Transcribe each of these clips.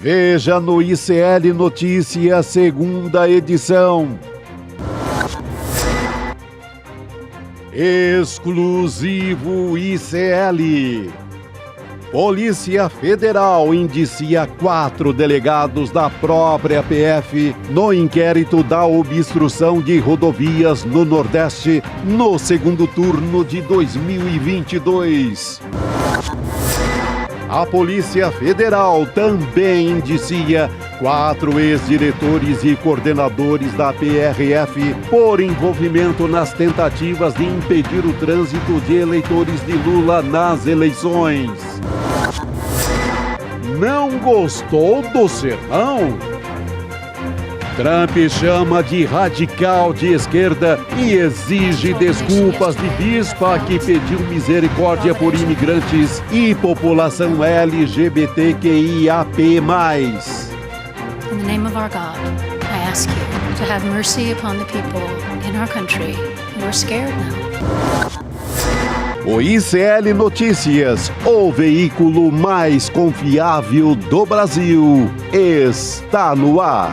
Veja no ICL Notícias, segunda edição. Exclusivo ICL. Polícia Federal indicia 4 delegados da própria PF no inquérito da obstrução de rodovias no Nordeste no segundo turno de 2022. A Polícia Federal também indicia 4 ex-diretores e coordenadores da PRF por envolvimento nas tentativas de impedir o trânsito de eleitores de Lula nas eleições. Não gostou do sermão? Trump chama de radical de esquerda e exige desculpas de bispa que pediu misericórdia por imigrantes e população LGBTQIAP+. In the name of our God, I ask you to have mercy upon the people in our country who are scared now. O ICL Notícias, o veículo mais confiável do Brasil, está no ar.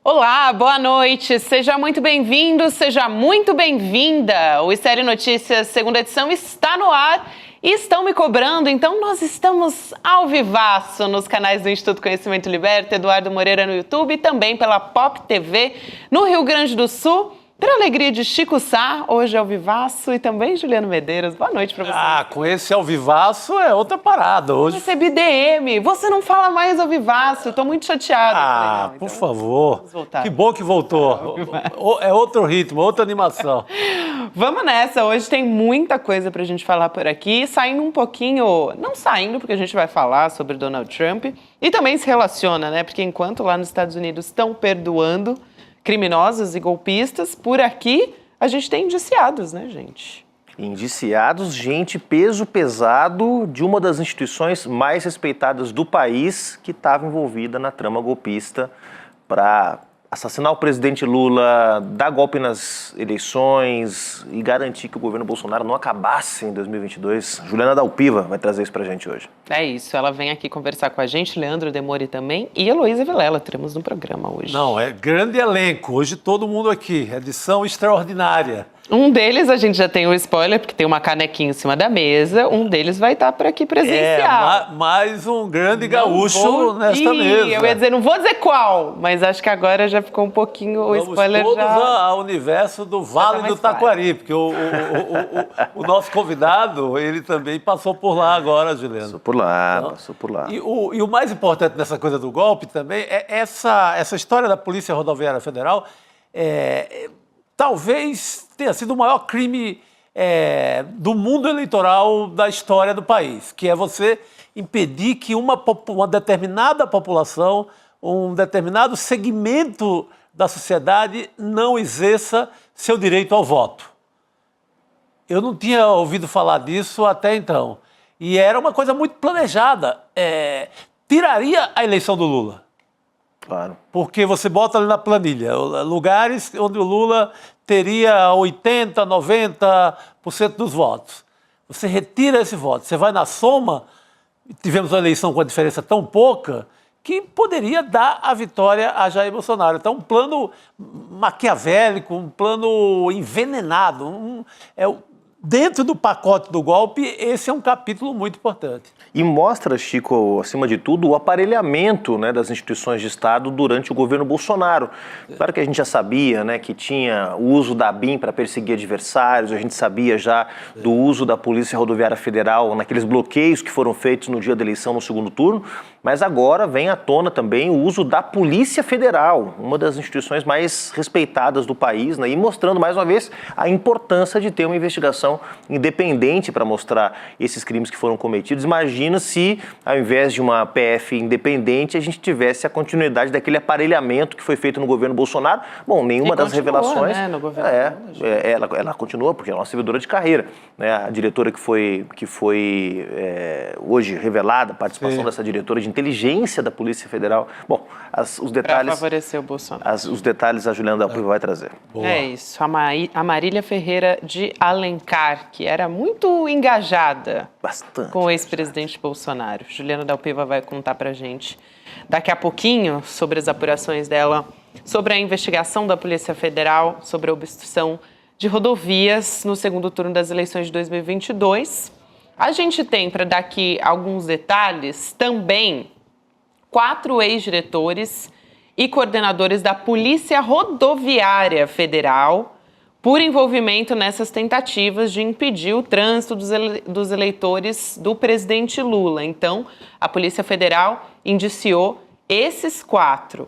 Olá, boa noite, seja muito bem-vindo, seja muito bem-vinda. O ICL Notícias, segunda edição, está no ar e estão me cobrando, então nós estamos ao vivaço nos canais do Instituto Conhecimento Liberta, Eduardo Moreira no YouTube e também pela Pop TV no Rio Grande do Sul. Para alegria de Chico Sá, hoje é ao vivaço e também Juliano Medeiros. Boa noite para você. Com esse ao vivaço é outra parada hoje. Eu recebi DM, você não fala mais ao vivaço, eu tô muito chateada. Por favor. Vamos voltar. Que bom que voltou. É outro ritmo, outra animação. Vamos nessa, hoje tem muita coisa pra gente falar por aqui, saindo um pouquinho, não saindo porque a gente vai falar sobre Donald Trump e também se relaciona, né? Porque enquanto lá nos Estados Unidos estão perdoando criminosos e golpistas, por aqui a gente tem indiciados, né, gente? Indiciados, gente, peso pesado de uma das instituições mais respeitadas do país que estava envolvida na trama golpista para assassinar o presidente Lula, dar golpe nas eleições e garantir que o governo Bolsonaro não acabasse em 2022. Juliana Dalpiva vai trazer isso pra gente hoje. É isso, ela vem aqui conversar com a gente, Leandro Demori também e Heloísa Vilela, teremos no programa hoje. Não, é grande elenco, hoje todo mundo aqui, edição extraordinária. Um deles, a gente já tem o spoiler, porque tem uma canequinha em cima da mesa, um deles vai estar por aqui presencial. Mais um grande gaúcho nesta mesa. Eu ia dizer, não vou dizer qual, mas acho que agora já ficou um pouquinho o spoiler todos já... ao universo do Vale do Taquari, porque o nosso convidado, ele também passou por lá agora, Juliano. Passou por lá. E o mais importante nessa coisa do golpe também é essa história da Polícia Rodoviária Federal, talvez tenha sido o maior crime do mundo eleitoral da história do país, que é você impedir que uma determinada população, um determinado segmento da sociedade não exerça seu direito ao voto. Eu não tinha ouvido falar disso até então. E era uma coisa muito planejada. Tiraria a eleição do Lula. Claro. Porque você bota ali na planilha lugares onde o Lula teria 80%, 90% dos votos. Você retira esse voto. Você vai na soma, tivemos uma eleição com a diferença tão pouca que poderia dar a vitória a Jair Bolsonaro. Então, um plano maquiavélico, um plano envenenado. Dentro do pacote do golpe, esse é um capítulo muito importante. E mostra, Chico, acima de tudo, o aparelhamento, né, das instituições de Estado durante o governo Bolsonaro. Claro que a gente já sabia, né, que tinha o uso da ABIN para perseguir adversários, a gente sabia já do uso da Polícia Rodoviária Federal naqueles bloqueios que foram feitos no dia da eleição, no segundo turno, mas agora vem à tona também o uso da Polícia Federal, uma das instituições mais respeitadas do país, né, e mostrando mais uma vez a importância de ter uma investigação independente para mostrar esses crimes que foram cometidos. Imagina se, ao invés de uma PF independente, a gente tivesse a continuidade daquele aparelhamento que foi feito no governo Bolsonaro. Bom, nenhuma das revelações... Né, no governo ela continua, porque ela é uma servidora de carreira, né? A diretora que foi hoje revelada, a participação dessa diretora de inteligência da Polícia Federal. Bom, os detalhes... Para favorecer o Bolsonaro. Os detalhes a Juliana Dalpiva vai trazer. Boa. É isso, a Marília Ferreira de Alencar, que era muito engajada Bastante. com o ex-presidente Bolsonaro. Juliana Dalpiva vai contar pra gente daqui a pouquinho sobre as apurações dela, sobre a investigação da Polícia Federal, sobre a obstrução de rodovias no segundo turno das eleições de 2022. A gente tem, para dar aqui alguns detalhes, também 4 ex-diretores e coordenadores da Polícia Rodoviária Federal por envolvimento nessas tentativas de impedir o trânsito dos eleitores do presidente Lula. Então, a Polícia Federal indiciou esses 4.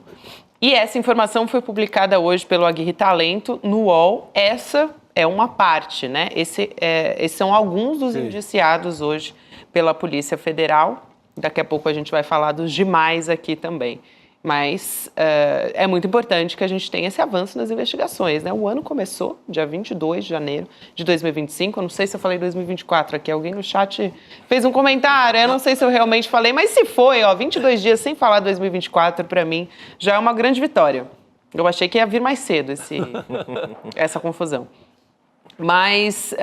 E essa informação foi publicada hoje pelo Aguirre Talento no UOL. Essa é uma parte, né? Esses são alguns dos indiciados hoje pela Polícia Federal. Daqui a pouco a gente vai falar dos demais aqui também. Mas é muito importante que a gente tenha esse avanço nas investigações, né? O ano começou, dia 22 de janeiro de 2025. Eu não sei se eu falei 2024 aqui. Alguém no chat fez um comentário. Eu não sei se eu realmente falei, mas se foi, 22 dias sem falar 2024, para mim, já é uma grande vitória. Eu achei que ia vir mais cedo essa confusão. Mas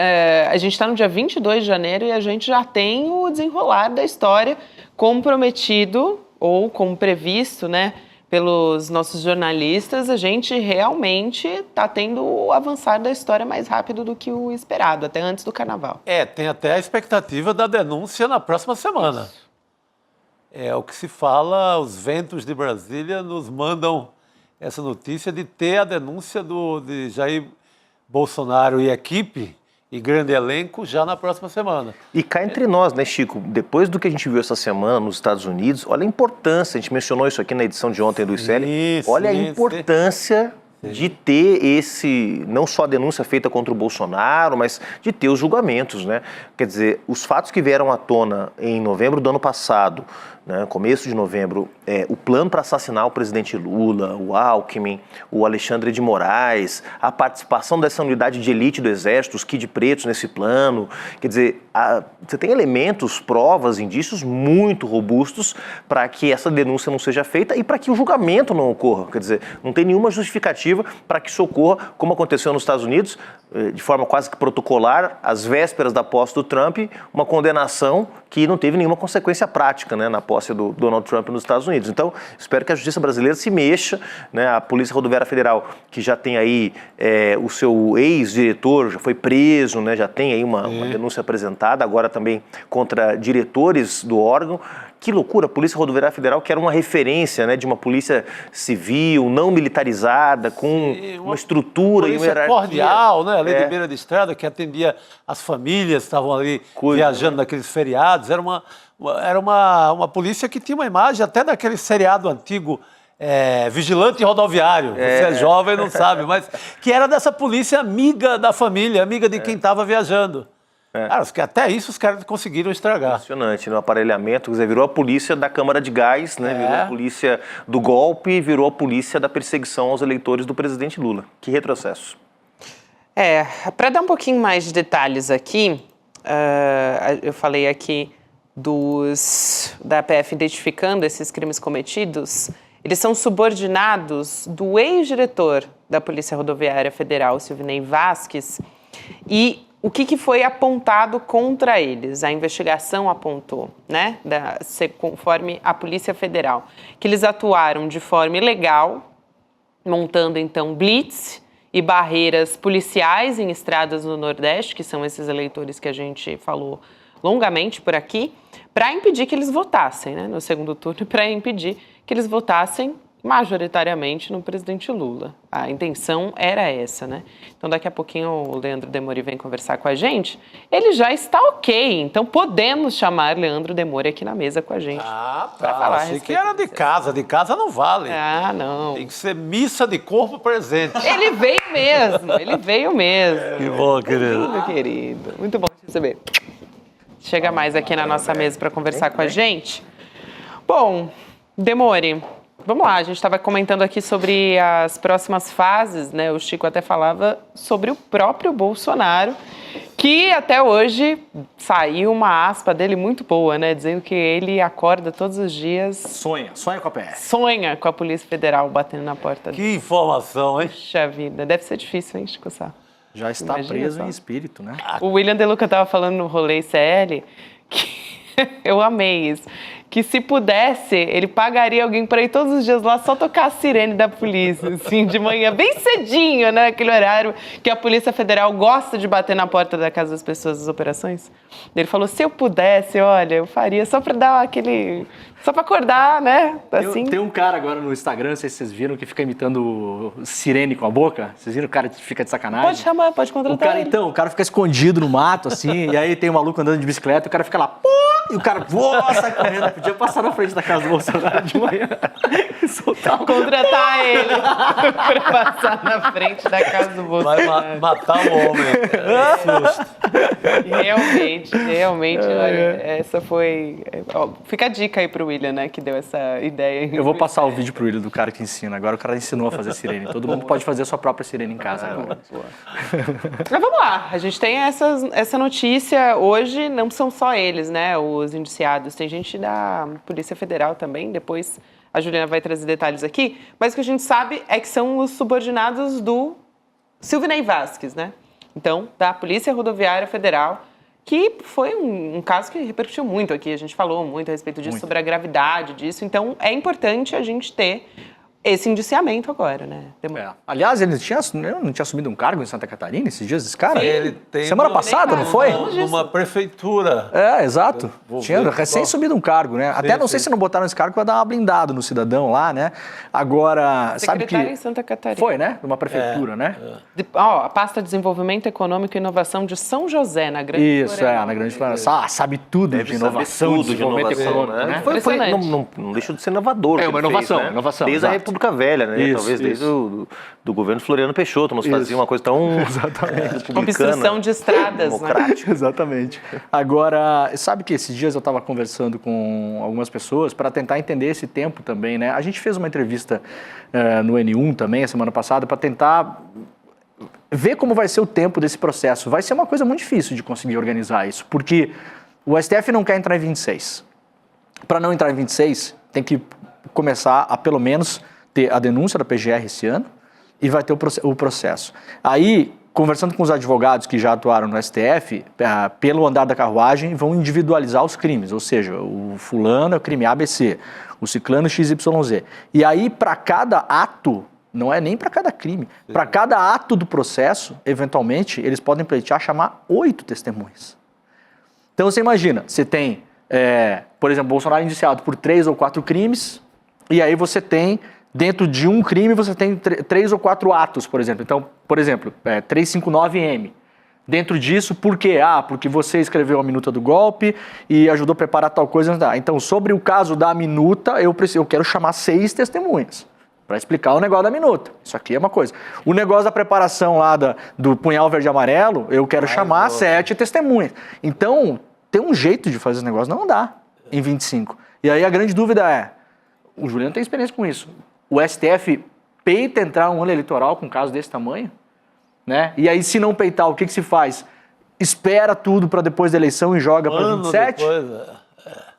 a gente está no dia 22 de janeiro e a gente já tem o desenrolar da história como prometido ou como previsto, né, pelos nossos jornalistas. A gente realmente está tendo o avançar da história mais rápido do que o esperado, até antes do Carnaval. Tem até a expectativa da denúncia na próxima semana. É o que se fala, os ventos de Brasília nos mandam essa notícia de ter a denúncia de Jair Bolsonaro e equipe e grande elenco já na próxima semana. E cá entre nós, né, Chico? Depois do que a gente viu essa semana nos Estados Unidos, olha a importância, a gente mencionou isso aqui na edição de ontem do ICL, olha a importância de ter não só a denúncia feita contra o Bolsonaro, mas de ter os julgamentos, né? Quer dizer, os fatos que vieram à tona em novembro do ano passado, né, começo de novembro, o plano para assassinar o presidente Lula, o Alckmin, o Alexandre de Moraes, a participação dessa unidade de elite do Exército, os Kid Pretos nesse plano. Quer dizer, você tem elementos, provas, indícios muito robustos para que essa denúncia não seja feita e para que o julgamento não ocorra. Quer dizer, não tem nenhuma justificativa para que isso ocorra, como aconteceu nos Estados Unidos, de forma quase que protocolar, às vésperas da posse do Trump, uma condenação que não teve nenhuma consequência prática, né, na posse do Donald Trump nos Estados Unidos. Então, espero que a justiça brasileira se mexa, né, a Polícia Rodoviária Federal, que já tem aí o seu ex-diretor, já foi preso, né, já tem aí uma denúncia apresentada, agora também contra diretores do órgão. Que loucura, a Polícia Rodoviária Federal, que era uma referência, né, de uma polícia civil, não militarizada, com uma estrutura e uma hierarquia. Cordial, né? A lei de beira de estrada, que atendia as famílias que estavam ali viajando naqueles feriados. Era uma polícia que tinha uma imagem até daquele seriado antigo, Vigilante Rodoviário. Você é jovem e não sabe, mas que era dessa polícia amiga da família, amiga de quem estava viajando. Cara, até isso os caras conseguiram estragar. Impressionante, no aparelhamento, quer dizer, virou a polícia da Câmara de Gás, né? Virou a polícia do golpe, virou a polícia da perseguição aos eleitores do presidente Lula. Que retrocesso. Para dar um pouquinho mais de detalhes aqui, eu falei aqui da PF identificando esses crimes cometidos. Eles são subordinados do ex-diretor da Polícia Rodoviária Federal, Silvinei Vasquez, e o que foi apontado contra eles? A investigação apontou, né, conforme a Polícia Federal, que eles atuaram de forma ilegal, montando então blitz e barreiras policiais em estradas no Nordeste, que são esses eleitores que a gente falou longamente por aqui, para impedir que eles votassem, né, no segundo turno, para impedir que eles votassem majoritariamente no presidente Lula. A intenção era essa, né? Então, daqui a pouquinho o Leandro Demore vem conversar com a gente. Ele já está ok, então podemos chamar Leandro Demore aqui na mesa com a gente. Tá. Para falar Achei que era de casa não vale. Não. Tem que ser missa de corpo presente. Ele veio mesmo. Que bom, querido. Lindo, querido. Muito bom te receber. Chega mais aqui na nossa mesa para conversar com a gente. Bom, Demore, vamos lá, a gente estava comentando aqui sobre as próximas fases, né? O Chico até falava sobre o próprio Bolsonaro, Que até hoje saiu uma aspa dele muito boa, né? Dizendo que ele acorda todos os dias... Sonha com a PF. Sonha com a Polícia Federal batendo na porta dele. Que informação, hein? Puxa vida, deve ser difícil, hein, Chico Sá? Já está Imagina preso só. em espírito, né? O William De Luca estava falando no rolê ICL que eu amei isso. Que se pudesse, ele pagaria alguém para ir todos os dias lá só tocar a sirene da polícia, assim, de manhã, bem cedinho, né? Aquele horário que a Polícia Federal gosta de bater na porta da casa das pessoas das operações. Ele falou, se eu pudesse, olha, eu faria só para dar aquele... Só para acordar, né? Assim. Tem um cara agora no Instagram, não sei se vocês viram, que fica imitando sirene com a boca. Vocês viram o cara que fica de sacanagem? Pode chamar, pode contratar ele. Então, o cara fica escondido no mato, assim, e aí tem um maluco andando de bicicleta, e o cara fica lá, pô, e o cara, sai correndo. Podia passar na frente da casa do Bolsonaro de manhã e soltar o... Contratar ele para passar na frente da casa do Bolsonaro. Vai matar o homem. Susto. Realmente, olha, essa foi... Ó, fica a dica aí pro William, né, que deu essa ideia. Eu vou passar o vídeo pro William do cara que ensina. Agora o cara ensinou a fazer sirene. Todo mundo pode fazer a sua própria sirene em casa agora. Mas vamos lá, a gente tem essa notícia hoje, não são só eles, né, os indiciados, tem gente da Polícia Federal também, depois a Juliana vai trazer detalhes aqui, mas o que a gente sabe é que são os subordinados do Silvinei Vasquez, né, então, da Polícia Rodoviária Federal, que foi um caso que repercutiu muito aqui, a gente falou muito a respeito disso, sobre a gravidade disso, então é importante a gente ter esse indiciamento agora, né? Aliás, ele não tinha assumido um cargo em Santa Catarina esses dias, esse cara? Ele tem Semana passada, não foi? Numa prefeitura. Exato. Tinha recém subido um cargo, né? Até não sei se não botaram esse cargo para dar uma blindada no cidadão lá, né? Agora, sabe que... Secretário em Santa Catarina. Foi, né? Numa prefeitura, né? A pasta de Desenvolvimento Econômico e Inovação de São José, na Grande Florianópolis. Na Grande Florianópolis. Sabe tudo de inovação, tudo de desenvolvimento econômico, né? Não deixa de ser inovador. É uma inovação, fez, né? inovação. Desde a República Velha, né? Isso, Talvez desde do governo Floriano Peixoto, nos fazia uma coisa tão republicana. Obstrução de estradas, democrática. Né? Exatamente. Agora, sabe que esses dias eu estava conversando com algumas pessoas para tentar entender esse tempo também, né? A gente fez uma entrevista no N1 também, a semana passada, para tentar ver como vai ser o tempo desse processo. Vai ser uma coisa muito difícil de conseguir organizar isso, porque o STF não quer entrar em 26. Para não entrar em 26, tem que começar a, pelo menos, ter a denúncia da PGR esse ano e vai ter o processo. Aí, conversando com os advogados que já atuaram no STF, pelo andar da carruagem, vão individualizar os crimes, ou seja, o fulano é o crime ABC, o ciclano XYZ. E aí, para cada ato, não é nem para cada crime, para cada ato do processo, eventualmente, eles podem pleitear chamar 8 testemunhas. Então, você imagina, você tem, por exemplo, Bolsonaro indiciado por 3 ou 4 crimes, e aí você tem, dentro de um crime, você tem 3 ou 4 atos, por exemplo. Então, por exemplo, 359M. Dentro disso, por quê? Porque você escreveu a minuta do golpe e ajudou a preparar tal coisa. Então, sobre o caso da minuta, eu quero chamar 6 testemunhas para explicar o negócio da minuta. Isso aqui é uma coisa. O negócio da preparação lá do punhal verde e amarelo, eu quero chamar 7 testemunhas. Então, tem um jeito de fazer esse negócio, não dá em 25. E aí a grande dúvida é, o Juliano tem experiência com isso, o STF peita entrar um ano eleitoral com um caso desse tamanho? Né? E aí, se não peitar, o que se faz? Espera tudo para depois da eleição e joga para 27? Depois,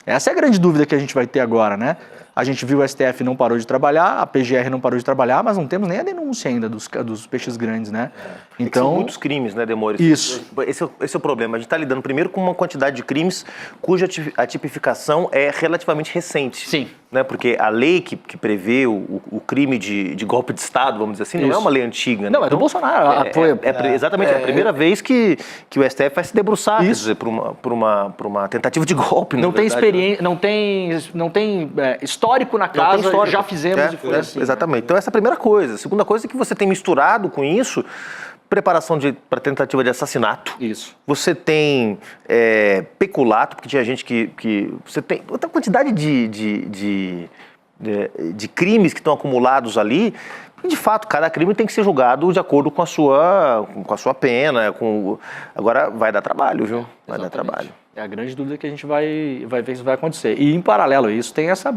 Essa é a grande dúvida que a gente vai ter agora, né? A gente viu o STF não parou de trabalhar, a PGR não parou de trabalhar, mas não temos nem a denúncia ainda dos peixes grandes, né? Então, são muitos crimes, né, Demores? Isso. Esse é o problema. A gente está lidando primeiro com uma quantidade de crimes cuja a tipificação é relativamente recente. Sim. Né? Porque a lei que prevê o crime de golpe de Estado, vamos dizer assim, não é uma lei antiga. Né? Não, é do Bolsonaro. Exatamente, é a primeira vez que o STF vai se debruçar, quer dizer, por uma tentativa de golpe. Não tem experiência, não tem histórico na casa, já fizemos e foi assim. Exatamente. Então essa é a primeira coisa. A segunda coisa é que você tem misturado com isso preparação para tentativa de assassinato. Isso. Você tem peculato, porque tinha gente que você tem outra quantidade de crimes que estão acumulados ali. E, de fato, cada crime tem que ser julgado de acordo com a sua pena. Agora vai dar trabalho, viu? Vai dar trabalho. É a grande dúvida que a gente vai ver se vai acontecer. E, em paralelo a isso, tem essa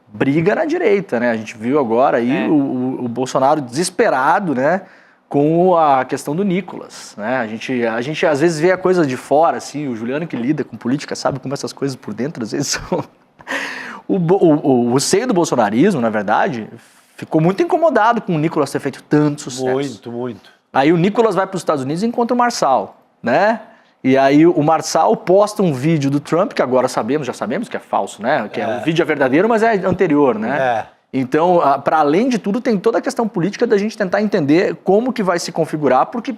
briga na direita, né? A gente viu agora aí o Bolsonaro desesperado, né? com a questão do Nicolas, né? A gente às vezes vê a coisa de fora, assim, o Juliano que lida com política sabe como essas coisas por dentro às vezes são... O seio do bolsonarismo, na verdade, ficou muito incomodado com o Nicolas ter feito tanto sucesso. Muito. Aí o Nicolas vai para os Estados Unidos e encontra o Marçal, né? E aí o Marçal posta um vídeo do Trump, que agora já sabemos que é falso, né? Que o vídeo é verdadeiro, mas é anterior, né? Então, para além de tudo, tem toda a questão política da gente tentar entender como que vai se configurar, porque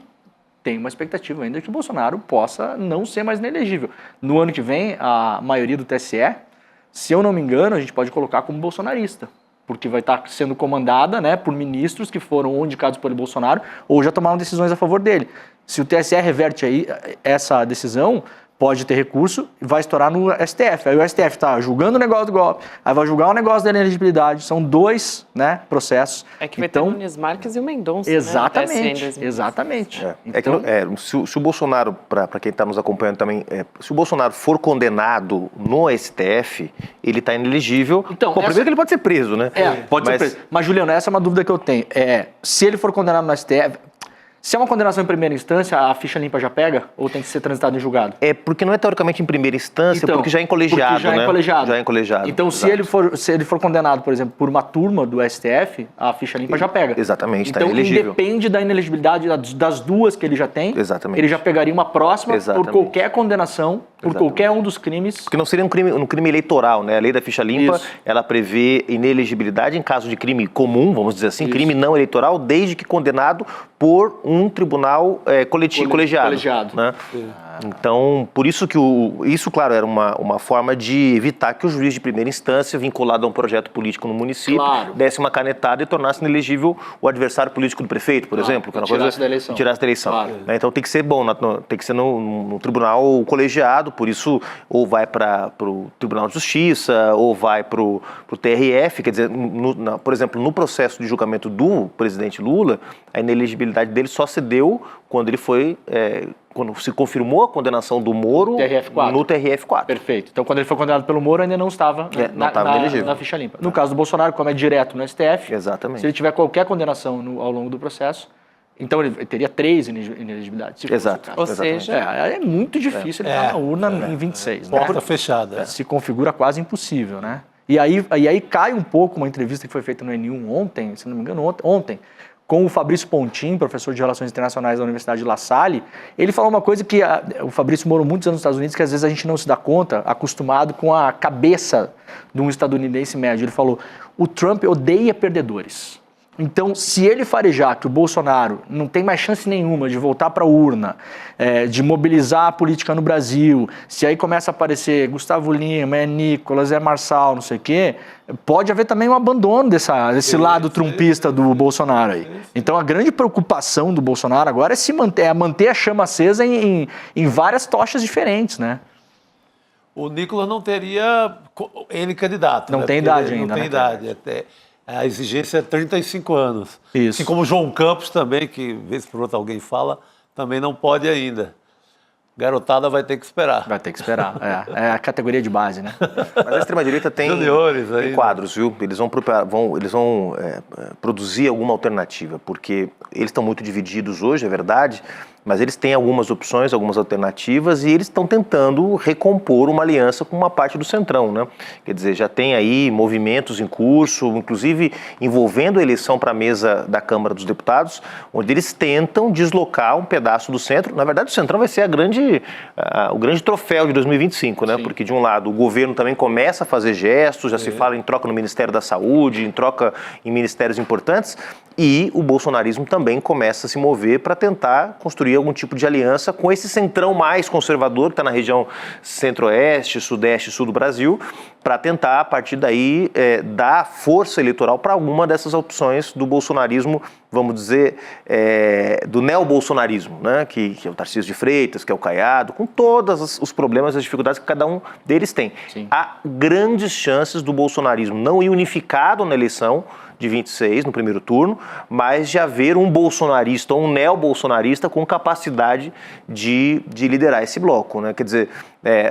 tem uma expectativa ainda que o Bolsonaro possa não ser mais inelegível. No ano que vem, a maioria do TSE, se eu não me engano, a gente pode colocar como bolsonarista, porque vai estar sendo comandada, né, por ministros que foram ou indicados pelo Bolsonaro ou já tomaram decisões a favor dele. Se o TSE reverte aí essa decisão, pode ter recurso e vai estourar no STF. Aí o STF está julgando o negócio do golpe, aí vai julgar o negócio da inelegibilidade. São 2, né, processos. É que vai ter o Nunes Marques e o Mendonça, exatamente, né? Exatamente. Então, se o Bolsonaro, para quem está nos acompanhando também, se o Bolsonaro for condenado no STF, ele está inelegível. Então, primeiro que ele pode ser preso, né? Pode ser preso. Mas, Juliano, essa é uma dúvida que eu tenho. Se ele for condenado no STF... Se é uma condenação em primeira instância, a ficha limpa já pega? Ou tem que ser transitado em julgado? Porque não é teoricamente em primeira instância, então, porque já é em colegiado, porque já né? É colegiado. Já é em colegiado. Então, se ele for condenado, por exemplo, por uma turma do STF, a ficha limpa já pega. Exatamente, está então, elegível. Independe da inelegibilidade das 2 que ele já tem. Exatamente. Ele já pegaria uma próxima por qualquer condenação, por qualquer um dos crimes. Porque não seria um crime eleitoral, né? A lei da ficha limpa, ela prevê inelegibilidade em caso de crime comum, vamos dizer assim, crime não eleitoral, desde que condenado por um tribunal colegiado. Né? Então, por isso que isso, claro, era uma forma de evitar que o juiz de primeira instância, vinculado a um projeto político no município, desse uma canetada e tornasse inelegível o adversário político do prefeito, por exemplo. Que é uma coisa, tirasse da eleição. Claro. Então tem que ser bom, tem que ser no tribunal colegiado, por isso ou vai para o Tribunal de Justiça, ou vai para o TRF, quer dizer, por exemplo, no processo de julgamento do presidente Lula, a inelegibilidade dele só se deu quando ele foi... quando se confirmou a condenação do Moro no TRF4. Perfeito. Então, quando ele foi condenado pelo Moro, ainda não estava na ficha limpa. No caso do Bolsonaro, como é direto no STF, exatamente. Se ele tiver qualquer condenação ao longo do processo, então ele teria 3 inelegibilidades. Exato. Ou seja... É muito difícil ele estar na urna em 26. Porta né? fechada. Se configura quase impossível, né? E aí cai um pouco uma entrevista que foi feita no N1 ontem, se não me engano, ontem, com o Fabrício Pontin, professor de Relações Internacionais da Universidade de La Salle. Ele falou uma coisa que o Fabrício morou muitos anos nos Estados Unidos, que às vezes a gente não se dá conta, acostumado com a cabeça de um estadunidense médio. Ele falou, o Trump odeia perdedores. Então, se ele farejar que o Bolsonaro não tem mais chance nenhuma de voltar para a urna, de mobilizar a política no Brasil, se aí começa a aparecer Gustavo Lima, Nicolas, Marçal, não sei o quê, pode haver também um abandono desse lado trumpista do Bolsonaro aí. Então, a grande preocupação do Bolsonaro agora é manter a chama acesa em várias tochas diferentes, né? O Nicolas não teria N candidato. Não tem idade ainda, Não tem idade, até... A exigência é 35 anos. Isso. Assim como o João Campos também, que vez por outra alguém fala, também não pode ainda. Garotada vai ter que esperar. Vai ter que esperar. É a categoria de base, né? Mas a extrema-direita tem quadros, viu? Eles vão produzir alguma alternativa, porque eles estão muito divididos hoje, é verdade, mas eles têm algumas opções, algumas alternativas, e eles estão tentando recompor uma aliança com uma parte do Centrão, né? Quer dizer, já tem aí movimentos em curso, inclusive envolvendo a eleição para a mesa da Câmara dos Deputados, onde eles tentam deslocar um pedaço do centro. Na verdade, o Centrão vai ser o grande troféu de 2025, né? Sim. Porque, de um lado, o governo também começa a fazer gestos, já se fala em troca no Ministério da Saúde, em troca em ministérios importantes, e o bolsonarismo também começa a se mover para tentar construir algum tipo de aliança com esse centrão mais conservador que está na região centro-oeste, sudeste e sul do Brasil, para tentar, a partir daí, dar força eleitoral para alguma dessas opções do bolsonarismo, vamos dizer, do neobolsonarismo, né? Que é o Tarcísio de Freitas, que é o Caiado, com todos os problemas e as dificuldades que cada um deles tem. Sim. Há grandes chances do bolsonarismo não ir unificado na eleição de 26, no primeiro turno, mas de haver um bolsonarista ou um neobolsonarista com capacidade de liderar esse bloco, né? Quer dizer,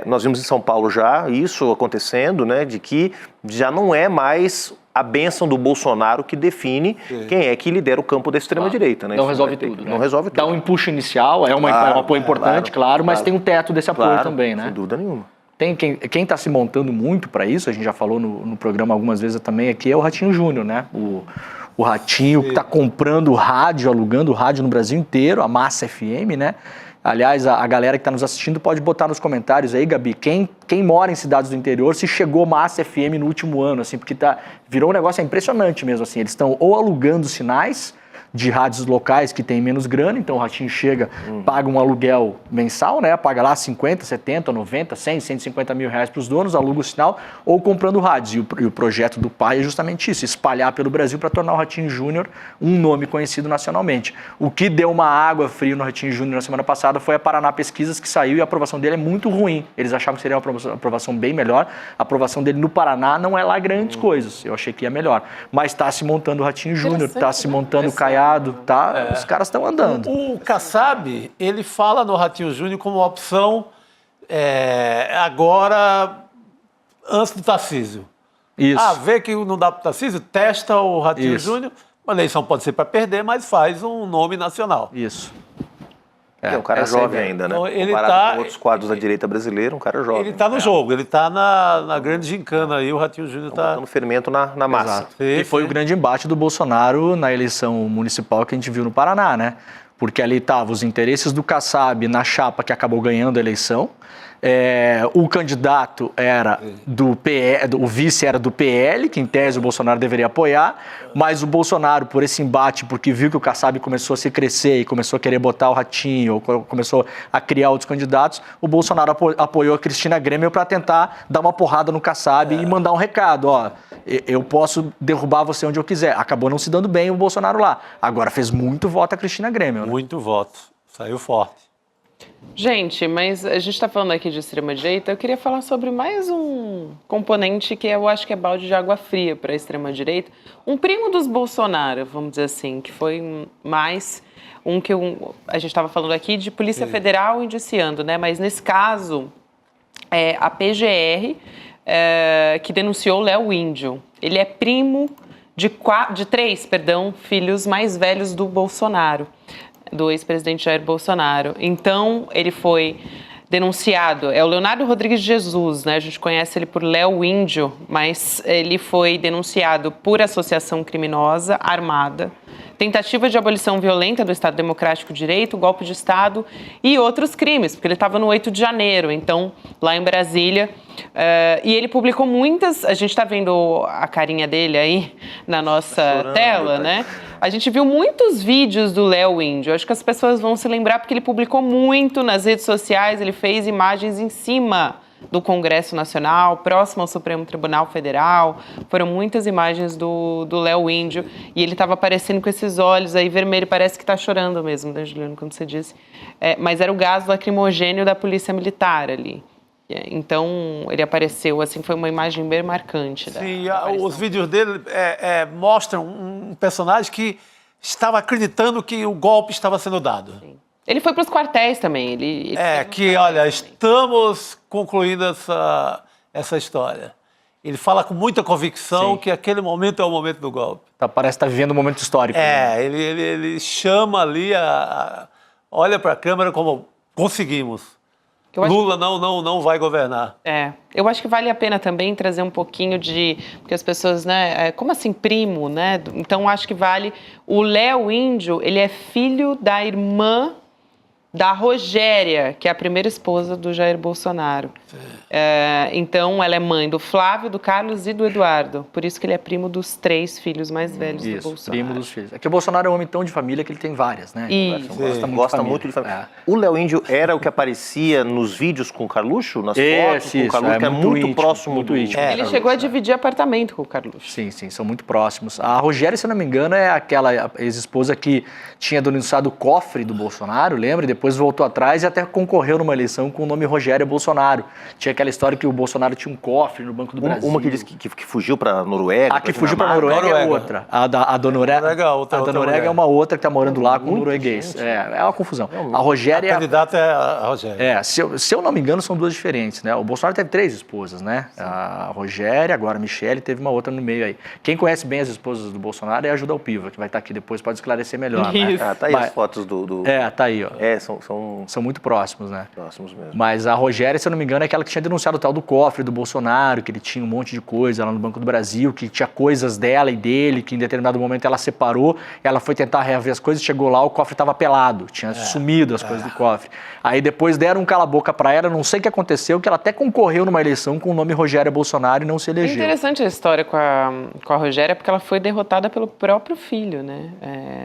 nós vimos em São Paulo já isso acontecendo, né? De que já não é mais a bênção do Bolsonaro que define quem é que lidera o campo da extrema-direita. Né? Não Isso resolve vai ter tudo, que- né? Não resolve tudo. Dá um empuxo inicial, é um apoio importante, claro, mas tem um teto desse apoio Claro, também, né? sem dúvida nenhuma. Tem quem está se montando muito para isso, a gente já falou no programa algumas vezes também aqui, é o Ratinho Júnior, né? O Ratinho que está comprando rádio, alugando rádio no Brasil inteiro, a Massa FM, né? Aliás, a galera que está nos assistindo pode botar nos comentários aí, Gabi, quem mora em cidades do interior, se chegou Massa FM no último ano, assim, porque virou um negócio impressionante mesmo, assim, eles estão ou alugando sinais de rádios locais que tem menos grana, então o Ratinho chega, paga um aluguel mensal, né? Paga lá 50, 70, 90, 100, 150 mil reais para os donos, aluga o sinal, ou comprando rádios. E o projeto do pai é justamente isso, espalhar pelo Brasil para tornar o Ratinho Júnior um nome conhecido nacionalmente. O que deu uma água fria no Ratinho Júnior na semana passada foi a Paraná Pesquisas, que saiu e a aprovação dele é muito ruim. Eles achavam que seria uma aprovação bem melhor. A aprovação dele no Paraná não é lá grandes coisas. Eu achei que ia melhor. Mas está se montando o Ratinho Júnior, está se montando o Caiado, tá? Os caras estão andando. O Kassab, ele fala no Ratinho Júnior como uma opção agora antes do Tarcísio. Isso. Vê que não dá para o Tarcísio, testa o Ratinho Isso. Júnior. A eleição pode ser para perder, mas faz um nome nacional. Isso. É um cara essa é a jovem ideia. ainda, né? Então, ele Comparado tá- com outros quadros da direita brasileira, um cara jovem. Ele está no jogo, ele está na grande gincana aí, o Ratinho Júnior está... Botando fermento na massa. Exato. E foi o grande embate do Bolsonaro na eleição municipal que a gente viu no Paraná, né? Porque ali estavam os interesses do Kassab na chapa que acabou ganhando a eleição. O candidato era do PL, o vice era do PL, que em tese o Bolsonaro deveria apoiar, mas o Bolsonaro, por esse embate, porque viu que o Kassab começou a se crescer e começou a querer botar o Ratinho, ou começou a criar outros candidatos, o Bolsonaro apoiou a Cristina Grêmio para tentar dar uma porrada no Kassab e mandar um recado, ó, eu posso derrubar você onde eu quiser. Acabou não se dando bem o Bolsonaro lá. Agora fez muito voto a Cristina Grêmio, né? Muito voto, saiu forte. Gente, mas a gente está falando aqui de extrema-direita, eu queria falar sobre mais um componente que eu acho que é balde de água fria para a extrema-direita. Um primo dos Bolsonaro, vamos dizer assim, que foi mais um que a gente estava falando aqui de Polícia Federal indiciando, né? Mas nesse caso, a PGR que denunciou o Léo Índio. Ele é primo de três filhos mais velhos do Bolsonaro, do ex-presidente Jair Bolsonaro. Então, ele foi denunciado, é o Leonardo Rodrigues de Jesus, né? A gente conhece ele por Léo Índio, mas ele foi denunciado por associação criminosa armada, tentativa de abolição violenta do Estado Democrático de Direito, golpe de Estado e outros crimes, porque ele estava no 8 de janeiro, então, lá em Brasília. E ele publicou muitas, a gente está vendo a carinha dele aí na nossa tela, né? A gente viu muitos vídeos do Léo Índio, acho que as pessoas vão se lembrar porque ele publicou muito nas redes sociais, ele fez imagens em cima do Congresso Nacional, próximo ao Supremo Tribunal Federal, foram muitas imagens do Léo Índio, e ele estava aparecendo com esses olhos aí vermelhos, parece que está chorando mesmo, né, Juliano, como você disse, mas era o gás lacrimogênio da Polícia Militar ali. Então, ele apareceu, assim, foi uma imagem bem marcante. Sim, os vídeos dele mostram um personagem que estava acreditando que o golpe estava sendo dado. Sim. Ele foi para os quartéis também. Estamos concluindo essa história. Ele fala com muita convicção que aquele momento é o momento do golpe. Parece que está vivendo um momento histórico. Né? Ele chama ali, olha para a câmera como conseguimos. Lula não vai governar. Eu acho que vale a pena também trazer um pouquinho porque as pessoas, né, como assim primo, né? Então acho que vale. O Léo Índio, ele é filho da irmã da Rogéria, que é a primeira esposa do Jair Bolsonaro. Então, ela é mãe do Flávio, do Carlos e do Eduardo. Por isso que ele é primo dos 3 filhos mais velhos do Bolsonaro. Primo dos filhos. É que o Bolsonaro é um homem tão de família que ele tem várias, né? Gosta muito de família. O Léo Índio era o que aparecia nos vídeos com o Carluxo, nas fotos com o Carluxo, que é muito íntimo, próximo. Muito íntimo. Ele chegou a dividir apartamento com o Carluxo. Sim, são muito próximos. A Rogéria, se eu não me engano, é aquela ex-esposa que tinha denunciado o cofre do Bolsonaro, lembra? depois voltou atrás e até concorreu numa eleição com o nome Rogério Bolsonaro. Tinha aquela história que o Bolsonaro tinha um cofre no Banco do Brasil. Uma que disse que fugiu para a Noruega. A que fugiu para a Noruega é outra. A da Noruega é uma outra que está morando lá com o norueguês. É uma confusão. A Rogéria... A candidata é a Rogéria. Se eu não me engano, são duas diferentes, né? O Bolsonaro teve 3 esposas, né? Sim. A Rogéria, agora a Michele, teve uma outra no meio aí. Quem conhece bem as esposas do Bolsonaro é a Ajuda Alpiva, que vai estar aqui depois, pode esclarecer melhor, né? Tá aí as fotos do... tá aí, ó. São muito próximos, né? Próximos mesmo. Mas a Rogéria, se eu não me engano, é aquela que tinha denunciado o tal do cofre do Bolsonaro, que ele tinha um monte de coisa lá no Banco do Brasil, que tinha coisas dela e dele, que em determinado momento ela separou, ela foi tentar reaver as coisas, chegou lá, o cofre estava pelado, tinha sumido as coisas do cofre. Aí depois deram um cala-boca pra ela, não sei o que aconteceu, que ela até concorreu numa eleição com o nome Rogéria Bolsonaro e não se elegeu. É interessante a história com a Rogéria, porque ela foi derrotada pelo próprio filho, né?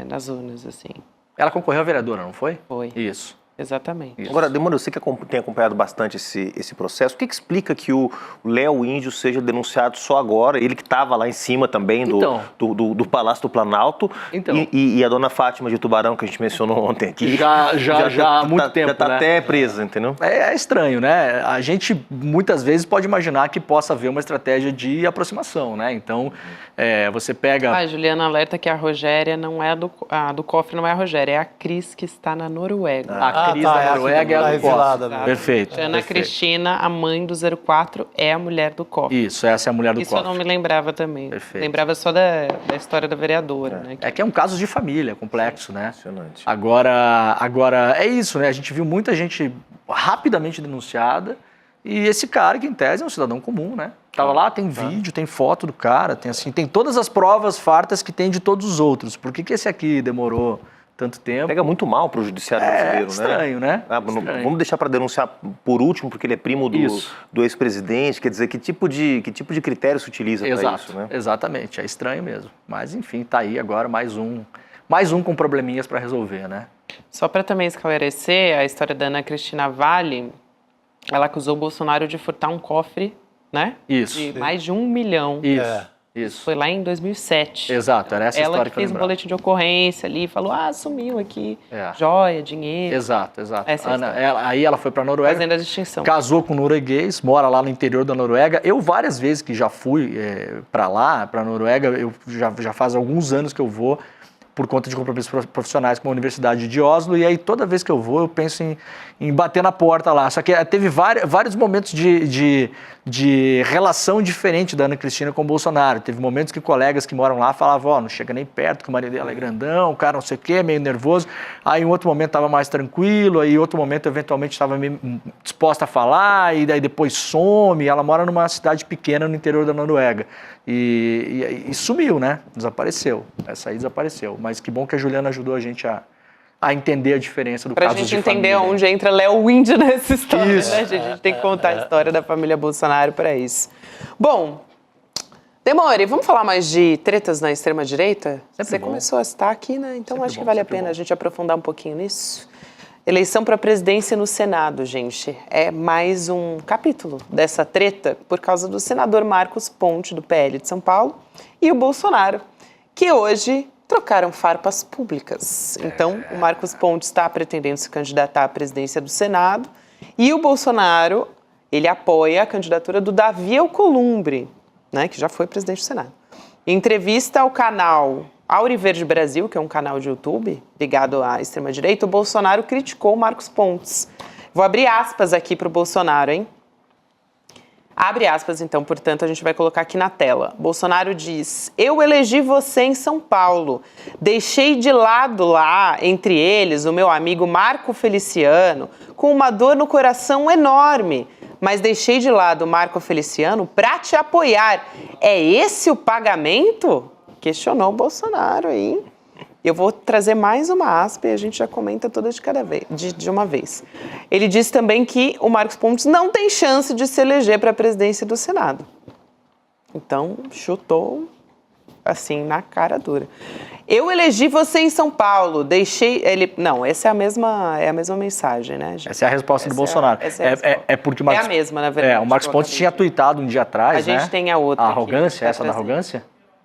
Nas urnas, assim. Ela concorreu a vereadora, não foi? Foi. Isso. Exatamente. Isso. Agora, Demônio, você que tem acompanhado bastante esse processo, o que explica que o Léo Índio seja denunciado só agora? Ele que estava lá em cima também do Palácio do Planalto, e a dona Fátima de Tubarão, que a gente mencionou ontem aqui. Já há muito tempo, já tá, né? até presa, entendeu? É estranho, né? A gente muitas vezes pode imaginar que possa haver uma estratégia de aproximação, né? Então, você pega... Juliana alerta que a Rogéria não é a do cofre, não é a Rogéria, é a Cris que está na Noruega. A Cris da Noruega é a do exilada, cofre. Perfeito. Ana Cristina, a mãe do 04, é a mulher do cofre. Isso, essa é a mulher do cofre. Isso eu não me lembrava também. Perfeito. Lembrava só da história da vereadora, né? É que é um caso de família, complexo, né? Impressionante. Agora, é isso, né? A gente viu muita gente rapidamente denunciada e esse cara, que em tese é um cidadão comum, né? Tava lá, tem vídeo, tem foto do cara, tem todas as provas fartas que tem de todos os outros. Por que esse aqui demorou tanto tempo? Pega muito mal pro judiciário brasileiro, estranho, né? Estranho. Vamos deixar para denunciar por último, porque ele é primo do ex-presidente. Quer dizer, que tipo de critério se utiliza para isso, né? Exatamente, é estranho mesmo. Mas, enfim, tá aí agora mais um com probleminhas para resolver, né? Só para também esclarecer, a história da Ana Cristina Vale, ela acusou o Bolsonaro de furtar um cofre, né? Isso. De mais de 1 milhão. Isso. Foi lá em 2007. Exato, era essa ela história que fez um boletim de ocorrência ali, falou, sumiu aqui, joia, dinheiro. Exato. Essa aí ela foi para a Noruega. Fazendo a distinção. Casou com um norueguês, mora lá no interior da Noruega. Eu várias vezes que já fui para lá, para a Noruega, eu já faz alguns anos que eu vou, por conta de compromissos profissionais com a Universidade de Oslo, e aí toda vez que eu vou, eu penso em bater na porta lá. Só que teve vários momentos de relação diferente da Ana Cristina com o Bolsonaro. Teve momentos que colegas que moram lá falavam, não chega nem perto, que o marido dela é grandão, o cara não sei o quê, meio nervoso. Aí em outro momento estava mais tranquilo, aí em outro momento eventualmente estava meio disposta a falar, e daí depois some. Ela mora numa cidade pequena no interior da Noruega. E sumiu, né? Desapareceu. Essa aí desapareceu. Mas que bom que a Juliana ajudou a gente a entender a diferença do caso de família. Pra gente entender onde entra Léo Índio nessa história, né? A gente tem que contar a história da família Bolsonaro para isso. Bom, Demore, vamos falar mais de tretas na extrema-direita? Você começou a citar aqui, né? Então acho que vale a pena a gente aprofundar um pouquinho nisso. Eleição para a presidência no Senado, gente. É mais um capítulo dessa treta por causa do senador Marcos Pontes, do PL de São Paulo, e o Bolsonaro, que hoje trocaram farpas públicas. Então, o Marcos Pontes está pretendendo se candidatar à presidência do Senado e o Bolsonaro, ele apoia a candidatura do Davi Alcolumbre, né, que já foi presidente do Senado. Em entrevista ao canal Auriverde Brasil, que é um canal de YouTube ligado à extrema-direita, o Bolsonaro criticou o Marcos Pontes. Vou abrir aspas aqui para o Bolsonaro, hein? Abre aspas, então, portanto, a gente vai colocar aqui na tela. Bolsonaro diz, eu elegi você em São Paulo, deixei de lado lá, entre eles, o meu amigo Marco Feliciano, com uma dor no coração enorme, mas deixei de lado o Marco Feliciano para te apoiar. É esse o pagamento? Questionou o Bolsonaro aí. Eu vou trazer mais uma aspa e a gente já comenta toda de uma vez. Ele disse também que o Marcos Pontes não tem chance de se eleger para a presidência do Senado. Então, chutou assim, na cara dura. Eu elegi você em São Paulo, deixei... Não, essa é a mesma mensagem, né, gente? Essa é a resposta do Bolsonaro. É porque o Marcos... É a mesma, na verdade. O Marcos Pontes tinha tuitado um dia atrás, né? A gente tem a outra. A arrogância, essa da arrogância?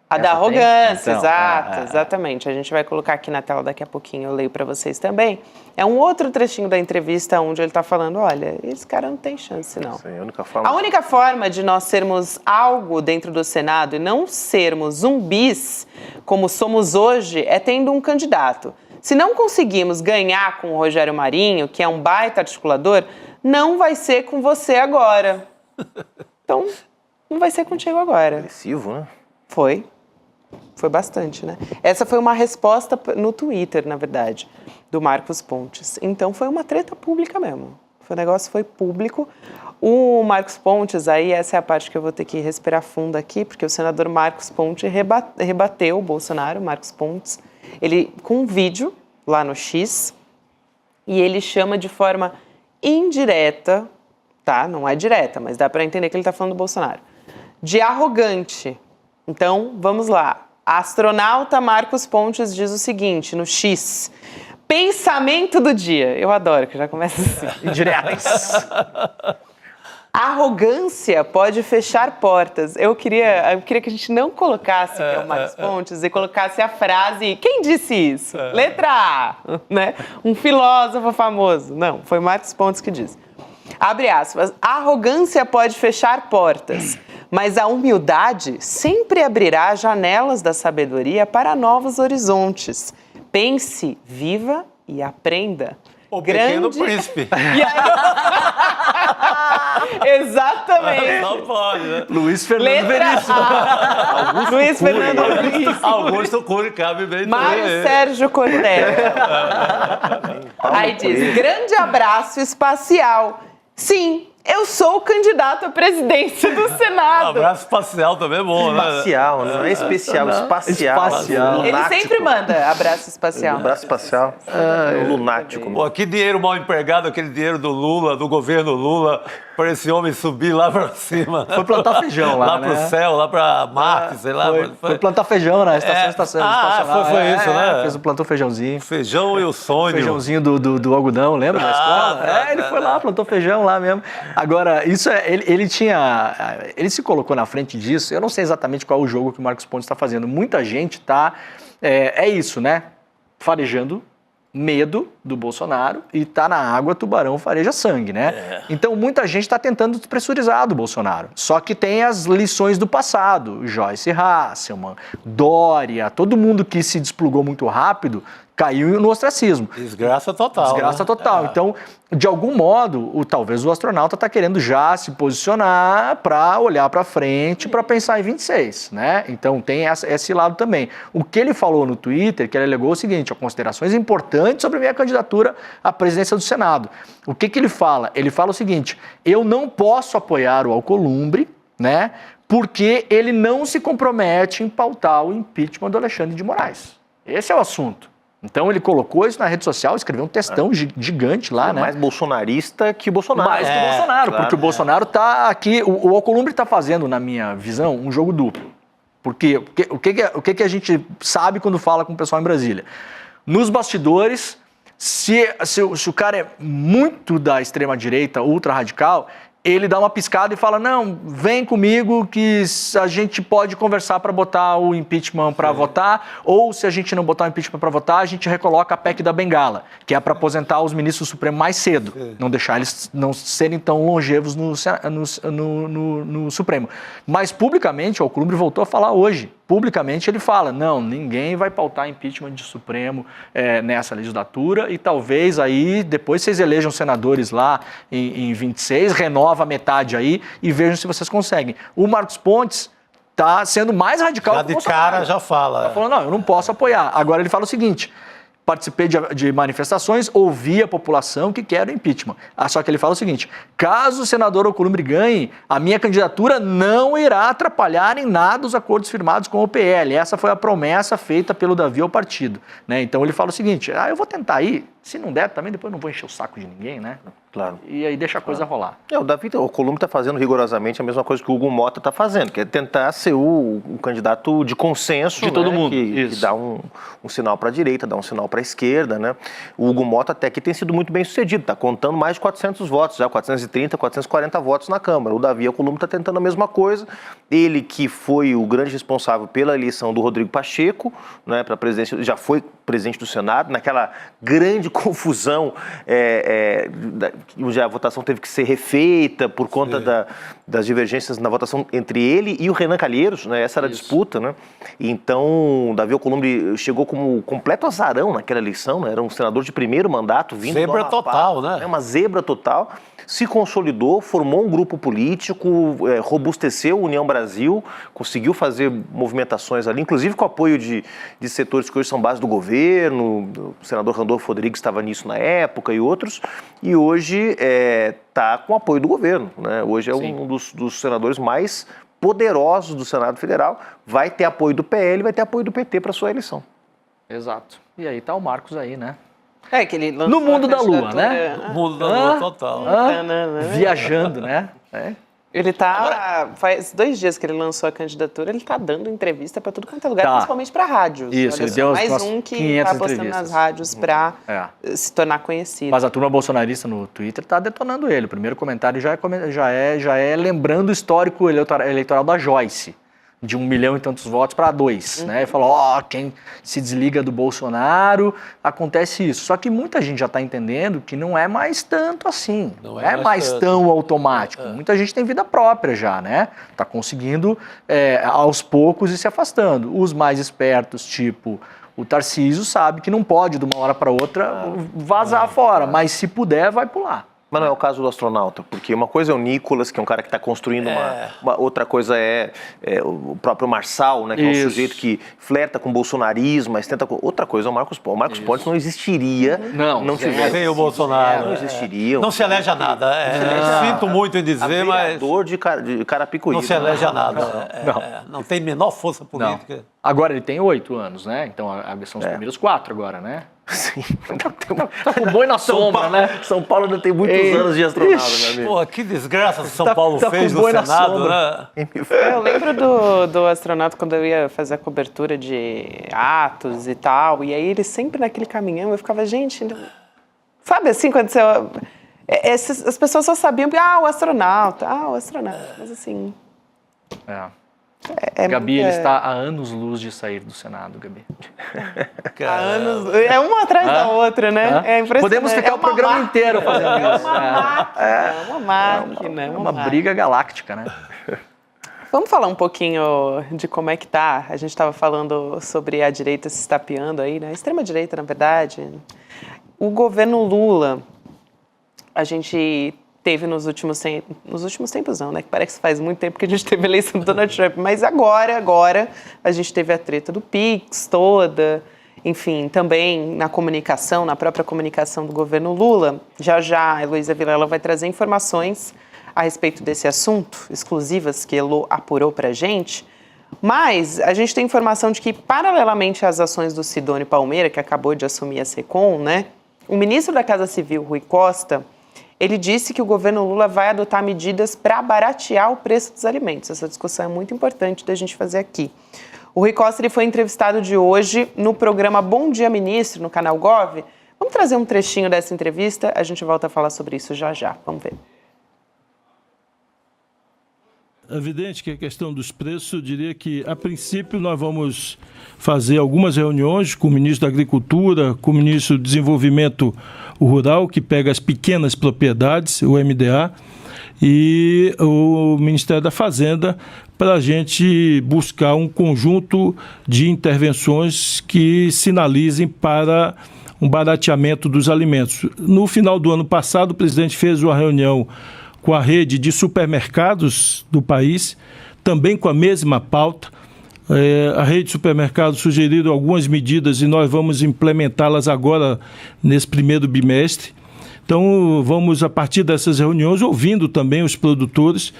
A da Essa arrogância, tem? Então, exato, exatamente. A gente vai colocar aqui na tela daqui a pouquinho, eu leio para vocês também. É um outro trechinho da entrevista onde ele está falando, olha, esse cara não tem chance, não. Sim, a única forma de nós sermos algo dentro do Senado e não sermos zumbis, como somos hoje, é tendo um candidato. Se não conseguimos ganhar com o Rogério Marinho, que é um baita articulador, não vai ser com você agora. Então, não vai ser contigo agora. Agressivo, né? Foi bastante, né? Essa foi uma resposta no Twitter, na verdade, do Marcos Pontes. Então, foi uma treta pública mesmo. O negócio foi público. O Marcos Pontes, aí essa é a parte que eu vou ter que respirar fundo aqui, porque o senador Marcos Pontes rebateu o Bolsonaro, Marcos Pontes, ele com um vídeo lá no X, e ele chama de forma indireta, tá? Não é direta, mas dá para entender que ele tá falando do Bolsonaro, de arrogante. Então, vamos lá. A astronauta Marcos Pontes diz o seguinte, no X. Pensamento do dia. Eu adoro, que já começa assim. Indiretas. Arrogância pode fechar portas. Eu queria que a gente não colocasse que é o Marcos Pontes e colocasse a frase, quem disse isso? Letra A, né? Um filósofo famoso. Não, foi Marcos Pontes que disse. Abre aspas. A arrogância pode fechar portas, mas a humildade sempre abrirá janelas da sabedoria para novos horizontes. Pense, viva e aprenda. O Pequeno Príncipe. E aí... Exatamente. Não pode, né? Luiz Fernando Letra Veríssimo. A. Luiz Fernando Veríssimo. Augusto Cury cabe bem Mário também. Sérgio Cortella. Aí diz, grande abraço espacial. Sim, eu sou o candidato à presidência do Senado. Abraço espacial também é bom, né? Espacial, não é especial, espacial. Espacial. Ele sempre manda abraço espacial. Abraço espacial. Lunático. Pô, que dinheiro mal empregado, aquele dinheiro do Lula, do governo Lula, para esse homem subir lá para cima. Foi plantar feijão lá, lá né? pro céu, lá para Marte, sei lá. Foi plantar feijão na estação estacionária. foi isso, né? Plantou feijãozinho. Feijão e o sonho. Feijãozinho do algodão, lembra da escola? Ele foi lá, plantou feijão lá mesmo. Agora, isso ele se colocou na frente disso, eu não sei exatamente qual é o jogo que o Marcos Pontes está fazendo. Muita gente está, é isso, né? Farejando medo do Bolsonaro e tá na água, tubarão fareja sangue, né? Então muita gente está tentando despressurizar do Bolsonaro. Só que tem as lições do passado, Joyce Hasselman, Dória, todo mundo que se desplugou muito rápido caiu no ostracismo. Desgraça total. Desgraça né? total. Então, de algum modo, talvez o astronauta está querendo já se posicionar para olhar para frente, para pensar em 26, né? Então, tem esse lado também. O que ele falou no Twitter, que ele alegou o seguinte, considerações importantes sobre a minha candidatura à presidência do Senado. O que ele fala? Ele fala o seguinte, eu não posso apoiar o Alcolumbre, né? Porque ele não se compromete em pautar o impeachment do Alexandre de Moraes. Esse é o assunto. Então ele colocou isso na rede social, escreveu um textão gigante lá, né? Mais bolsonarista que Bolsonaro. Mais que o Bolsonaro, claro, porque o Bolsonaro está aqui, o Alcolumbre está fazendo, na minha visão, um jogo duplo. Porque o que a gente sabe quando fala com o pessoal em Brasília? Nos bastidores, se o cara é muito da extrema-direita, ultra-radical, ele dá uma piscada e fala, não, vem comigo que a gente pode conversar para botar o impeachment para votar, ou se a gente não botar o impeachment para votar, a gente recoloca a PEC da Bengala, que é para aposentar os ministros do Supremo mais cedo, não deixar eles não serem tão longevos no Supremo. Mas publicamente, o Alcolumbre voltou a falar hoje, publicamente ele fala, não, ninguém vai pautar impeachment de Supremo nessa legislatura e talvez aí, depois vocês elejam senadores lá em 26, renova a metade aí e vejam se vocês conseguem. O Marcos Pontes está sendo mais radical já que o de cara já fala. Está falando, não, eu não posso apoiar. Agora ele fala o seguinte, participei de manifestações, ouvi a população que quer o impeachment. Só que ele fala o seguinte, caso o senador Alcolumbre ganhe, a minha candidatura não irá atrapalhar em nada os acordos firmados com o PL. Essa foi a promessa feita pelo Davi ao partido. Né? Então ele fala o seguinte, eu vou tentar ir, Se não der, também depois não vou encher o saco de ninguém, né? Claro. E aí deixa a coisa rolar. O Davi Alcolumbre está fazendo rigorosamente a mesma coisa que o Hugo Mota está fazendo, que é tentar ser o candidato de consenso, De todo mundo, que dá um sinal para a direita, dá um sinal para a esquerda, né? O Hugo Mota até aqui tem sido muito bem sucedido, está contando mais de 400 votos, já 430, 440 votos na Câmara. O Davi Alcolumbre está tentando a mesma coisa, ele que foi o grande responsável pela eleição do Rodrigo Pacheco, né, para presidência, já foi presidente do Senado, naquela grande confusão onde a votação teve que ser refeita por conta das divergências na votação entre ele e o Renan Calheiros, né? Essa era a disputa, né? Então, o Davi Alcolumbre chegou como completo azarão naquela eleição, né? Era um senador de primeiro mandato, vindo do Zebra Amapá, total, né? Uma zebra total. Se consolidou, formou um grupo político, robusteceu a União Brasil, conseguiu fazer movimentações ali, inclusive com o apoio de setores que hoje são base do governo, o senador Randolfo Rodrigues estava nisso na época e outros, e hoje está com o apoio do governo, né? Hoje é um dos senadores mais poderosos do Senado Federal, vai ter apoio do PL, vai ter apoio do PT para sua eleição. Exato. E aí tá o Marcos aí, né? Que ele lançou No mundo a da lua, candidatura. né? Mundo da lua total. Viajando, né? Ele tá. Faz 2 dias que ele lançou a candidatura, ele tá dando entrevista para tudo quanto é lugar, Tá. principalmente para rádios. Isso, Olha ele só, deu mais umas um que 500 tá postando entrevistas. nas rádios para se tornar conhecido. Mas a turma bolsonarista no Twitter tá detonando ele. O primeiro comentário já é lembrando o histórico eleitoral da Joyce, de 1 milhão e tantos votos para 2, né? E falou, quem se desliga do Bolsonaro, acontece isso. Só que muita gente já está entendendo que não é mais tanto assim, não é mais tão automático. Muita gente tem vida própria já, né? Tá conseguindo, aos poucos, ir se afastando. Os mais espertos, tipo o Tarcísio, sabe que não pode, de uma hora para outra, vazar fora, mas se puder, vai pular. Mas não é o caso do astronauta, porque uma coisa é o Nicolas, que é um cara que está construindo uma outra coisa é o próprio Marçal, né, que é um sujeito que flerta com o bolsonarismo, mas tenta... Outra coisa é o Marcos Pontes. O Marcos Pontes não existiria não tivesse... Veio o Bolsonaro. Não existiria. Não se elege a nada. Sinto muito em dizer, mas... de Carapicuíba. Não se elege a nada. Não tem menor força política. Não. Agora ele tem 8 anos, né? Então são os primeiros 4 agora, né? Sim. Tá com boi na sombra, né? São Paulo ainda tem muitos anos de astronauta, meu amigo. Pô, que desgraça que São Paulo fez no Senado, né? Eu lembro do astronauta quando eu ia fazer a cobertura de atos e tal, e aí ele sempre naquele caminhão, eu ficava, gente, sabe assim, quando você... as pessoas só sabiam que, o astronauta, mas assim... Gabi, ele está há anos-luz de sair do Senado, Gabi. Há anos, uma atrás da outra, né? É impressionante. Podemos ficar o programa inteiro fazendo isso. É uma máquina. É uma briga galáctica, né? Vamos falar um pouquinho de como é que tá. A gente estava falando sobre a direita se estapeando aí, né? A extrema-direita, na verdade. O governo Lula, a gente... teve nos últimos tempos não, né? Que parece que faz muito tempo que a gente teve a eleição do Donald Trump, mas agora a gente teve a treta do Pix toda, enfim, também na comunicação, na própria comunicação do governo Lula. Já a Heloísa Vilela vai trazer informações a respeito desse assunto, exclusivas que Elo apurou pra gente, mas a gente tem informação de que, paralelamente às ações do Sidônio Palmeira, que acabou de assumir a SECOM, né? O ministro da Casa Civil, Rui Costa, ele disse que o governo Lula vai adotar medidas para baratear o preço dos alimentos. Essa discussão é muito importante da gente fazer aqui. O Rui Costa ele foi entrevistado de hoje no programa Bom Dia Ministro, no canal Gov. Vamos trazer um trechinho dessa entrevista, a gente volta a falar sobre isso já. Vamos ver. É evidente que a questão dos preços, eu diria que, a princípio, nós vamos fazer algumas reuniões com o ministro da Agricultura, com o ministro do Desenvolvimento Rural, que pega as pequenas propriedades, o MDA, e o Ministério da Fazenda, para a gente buscar um conjunto de intervenções que sinalizem para um barateamento dos alimentos. No final do ano passado, o presidente fez uma reunião com a rede de supermercados do país, também com a mesma pauta. A rede de supermercados sugeriu algumas medidas e nós vamos implementá-las agora nesse primeiro bimestre. Então, vamos, a partir dessas reuniões, ouvindo também os produtores,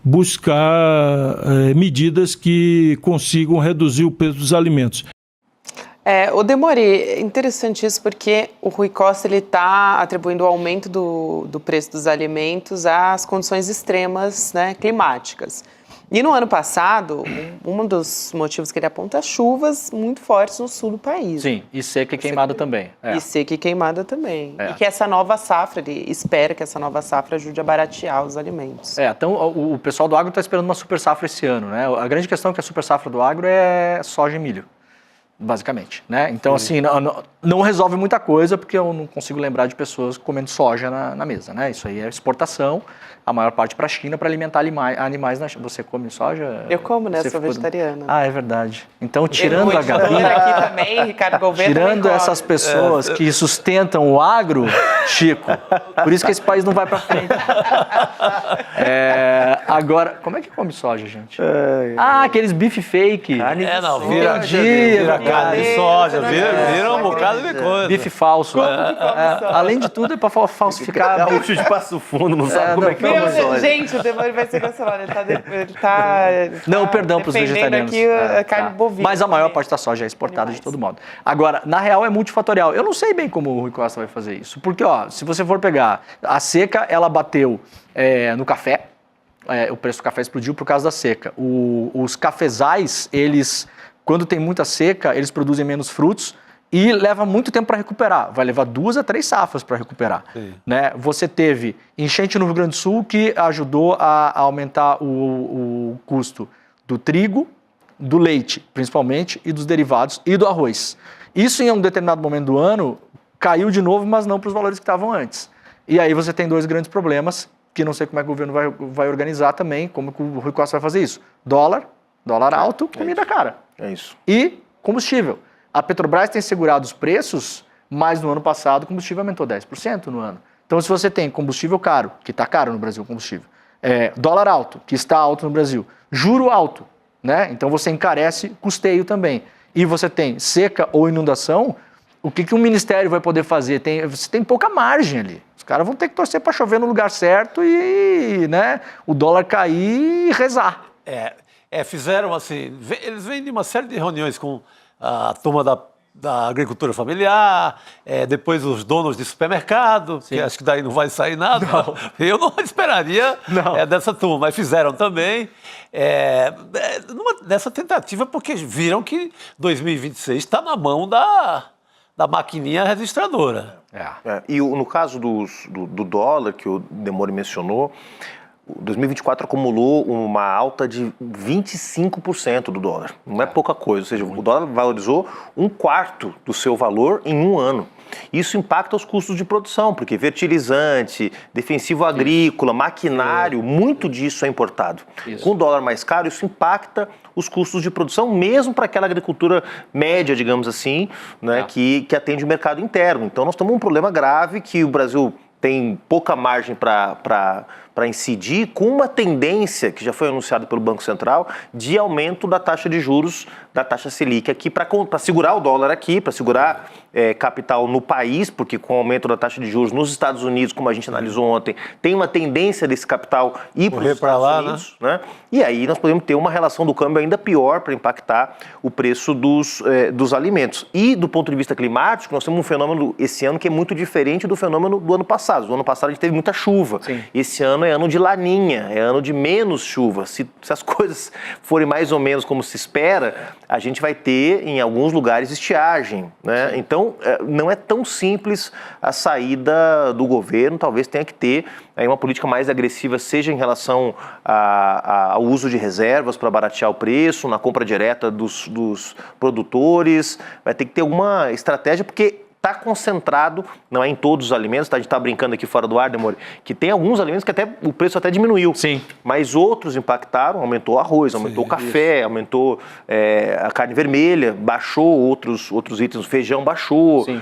buscar medidas que consigam reduzir o preço dos alimentos. O Demori, é interessante isso porque o Rui Costa está atribuindo o aumento do preço dos alimentos às condições extremas, né, climáticas. E no ano passado, um dos motivos que ele aponta é chuvas muito fortes no sul do país. Sim, e seca e queimada também. E seca e queimada também. É. E que essa nova safra, ele espera que essa nova safra ajude a baratear os alimentos. Então o pessoal do agro está esperando uma super safra esse ano, né? A grande questão é que a super safra do agro é soja e milho, basicamente, né? Então, assim, não resolve muita coisa, porque eu não consigo lembrar de pessoas comendo soja na mesa, né? Isso aí é exportação, a maior parte para a China, para alimentar animais na China. Você come soja? Eu como, né? Você Sou vegetariana. É verdade. Então, tirando a Gabi... aqui também, Ricardo Gouveia Tirando também essas come. pessoas que sustentam o agro, Chico, por isso que esse país não vai para frente. Agora, como é que come soja, gente? Aqueles bife fake. Vira carne de soja, vira um bocado de coisa. Bife falso. Além de tudo, é para falsificar. Gaúcho de Passo Fundo, não sabe como é que é uma soja. Gente, o Demônio vai ser cancelado. Ele tá Não, perdão para os vegetarianos. Aqui a carne bovina. Mas a maior parte da soja é exportada de todo modo. Agora, na real, é multifatorial. Eu não sei bem como o Rui Costa vai fazer isso. Porque, se você for pegar a seca, ela bateu no café. O preço do café explodiu por causa da seca. Os cafezais, eles, quando tem muita seca, eles produzem menos frutos e leva muito tempo para recuperar. Vai levar 2 a 3 safras para recuperar. Né? Você teve enchente no Rio Grande do Sul, que ajudou a aumentar o custo do trigo, do leite, principalmente, e dos derivados, e do arroz. Isso, em um determinado momento do ano, caiu de novo, mas não para os valores que estavam antes. E aí você tem 2 grandes problemas, que não sei como é que o governo vai organizar também, como que o Rui Costa vai fazer isso. Dólar alto, comida cara. É isso. E combustível. A Petrobras tem segurado os preços, mas no ano passado o combustível aumentou 10% no ano. Então, se você tem combustível caro, que está caro no Brasil o combustível, dólar alto, que está alto no Brasil, juro alto, né? Então você encarece custeio também. E você tem seca ou inundação, o que o Ministério vai poder fazer? Você tem pouca margem ali. Os caras vão ter que torcer para chover no lugar certo e, né, o dólar cair e rezar. Fizeram assim, eles vêm de uma série de reuniões com a turma da agricultura familiar, depois os donos de supermercado, que acho que daí não vai sair nada. Não. Eu não esperaria dessa turma, mas fizeram também nessa tentativa, porque viram que 2026 está na mão da maquininha registradora. E no caso do dólar, que o Demori mencionou, 2024 acumulou uma alta de 25% do dólar. Não é pouca coisa, ou seja, o dólar valorizou 1/4 do seu valor em um ano. Isso impacta os custos de produção, porque fertilizante, defensivo agrícola, maquinário, muito disso é importado. Com o dólar mais caro, isso impacta os custos de produção, mesmo para aquela agricultura média, digamos assim, né, que atende o mercado interno. Então nós temos um problema grave que o Brasil tem pouca margem para incidir, com uma tendência que já foi anunciada pelo Banco Central de aumento da taxa de juros, da taxa Selic aqui, para segurar o dólar aqui, para segurar capital no país, porque com o aumento da taxa de juros nos Estados Unidos, como a gente analisou ontem, tem uma tendência desse capital ir para os Estados Unidos, né? E aí nós podemos ter uma relação do câmbio ainda pior para impactar o preço dos alimentos. E do ponto de vista climático, nós temos um fenômeno esse ano que é muito diferente do fenômeno do ano passado. No ano passado a gente teve muita chuva. Sim. Esse ano é ano de laninha, é ano de menos chuva. Se as coisas forem mais ou menos como se espera, a gente vai ter em alguns lugares estiagem, né? Então não é tão simples a saída do governo, talvez tenha que ter aí uma política mais agressiva, seja em relação ao uso de reservas para baratear o preço, na compra direta dos produtores, vai ter que ter alguma estratégia, porque está concentrado, não é em todos os alimentos, tá? A gente está brincando aqui fora do ar, Demori, que tem alguns alimentos que o preço até diminuiu. Sim. Mas outros impactaram, aumentou o arroz, aumentou o café, aumentou a carne vermelha, baixou outros itens, o feijão baixou. Sim.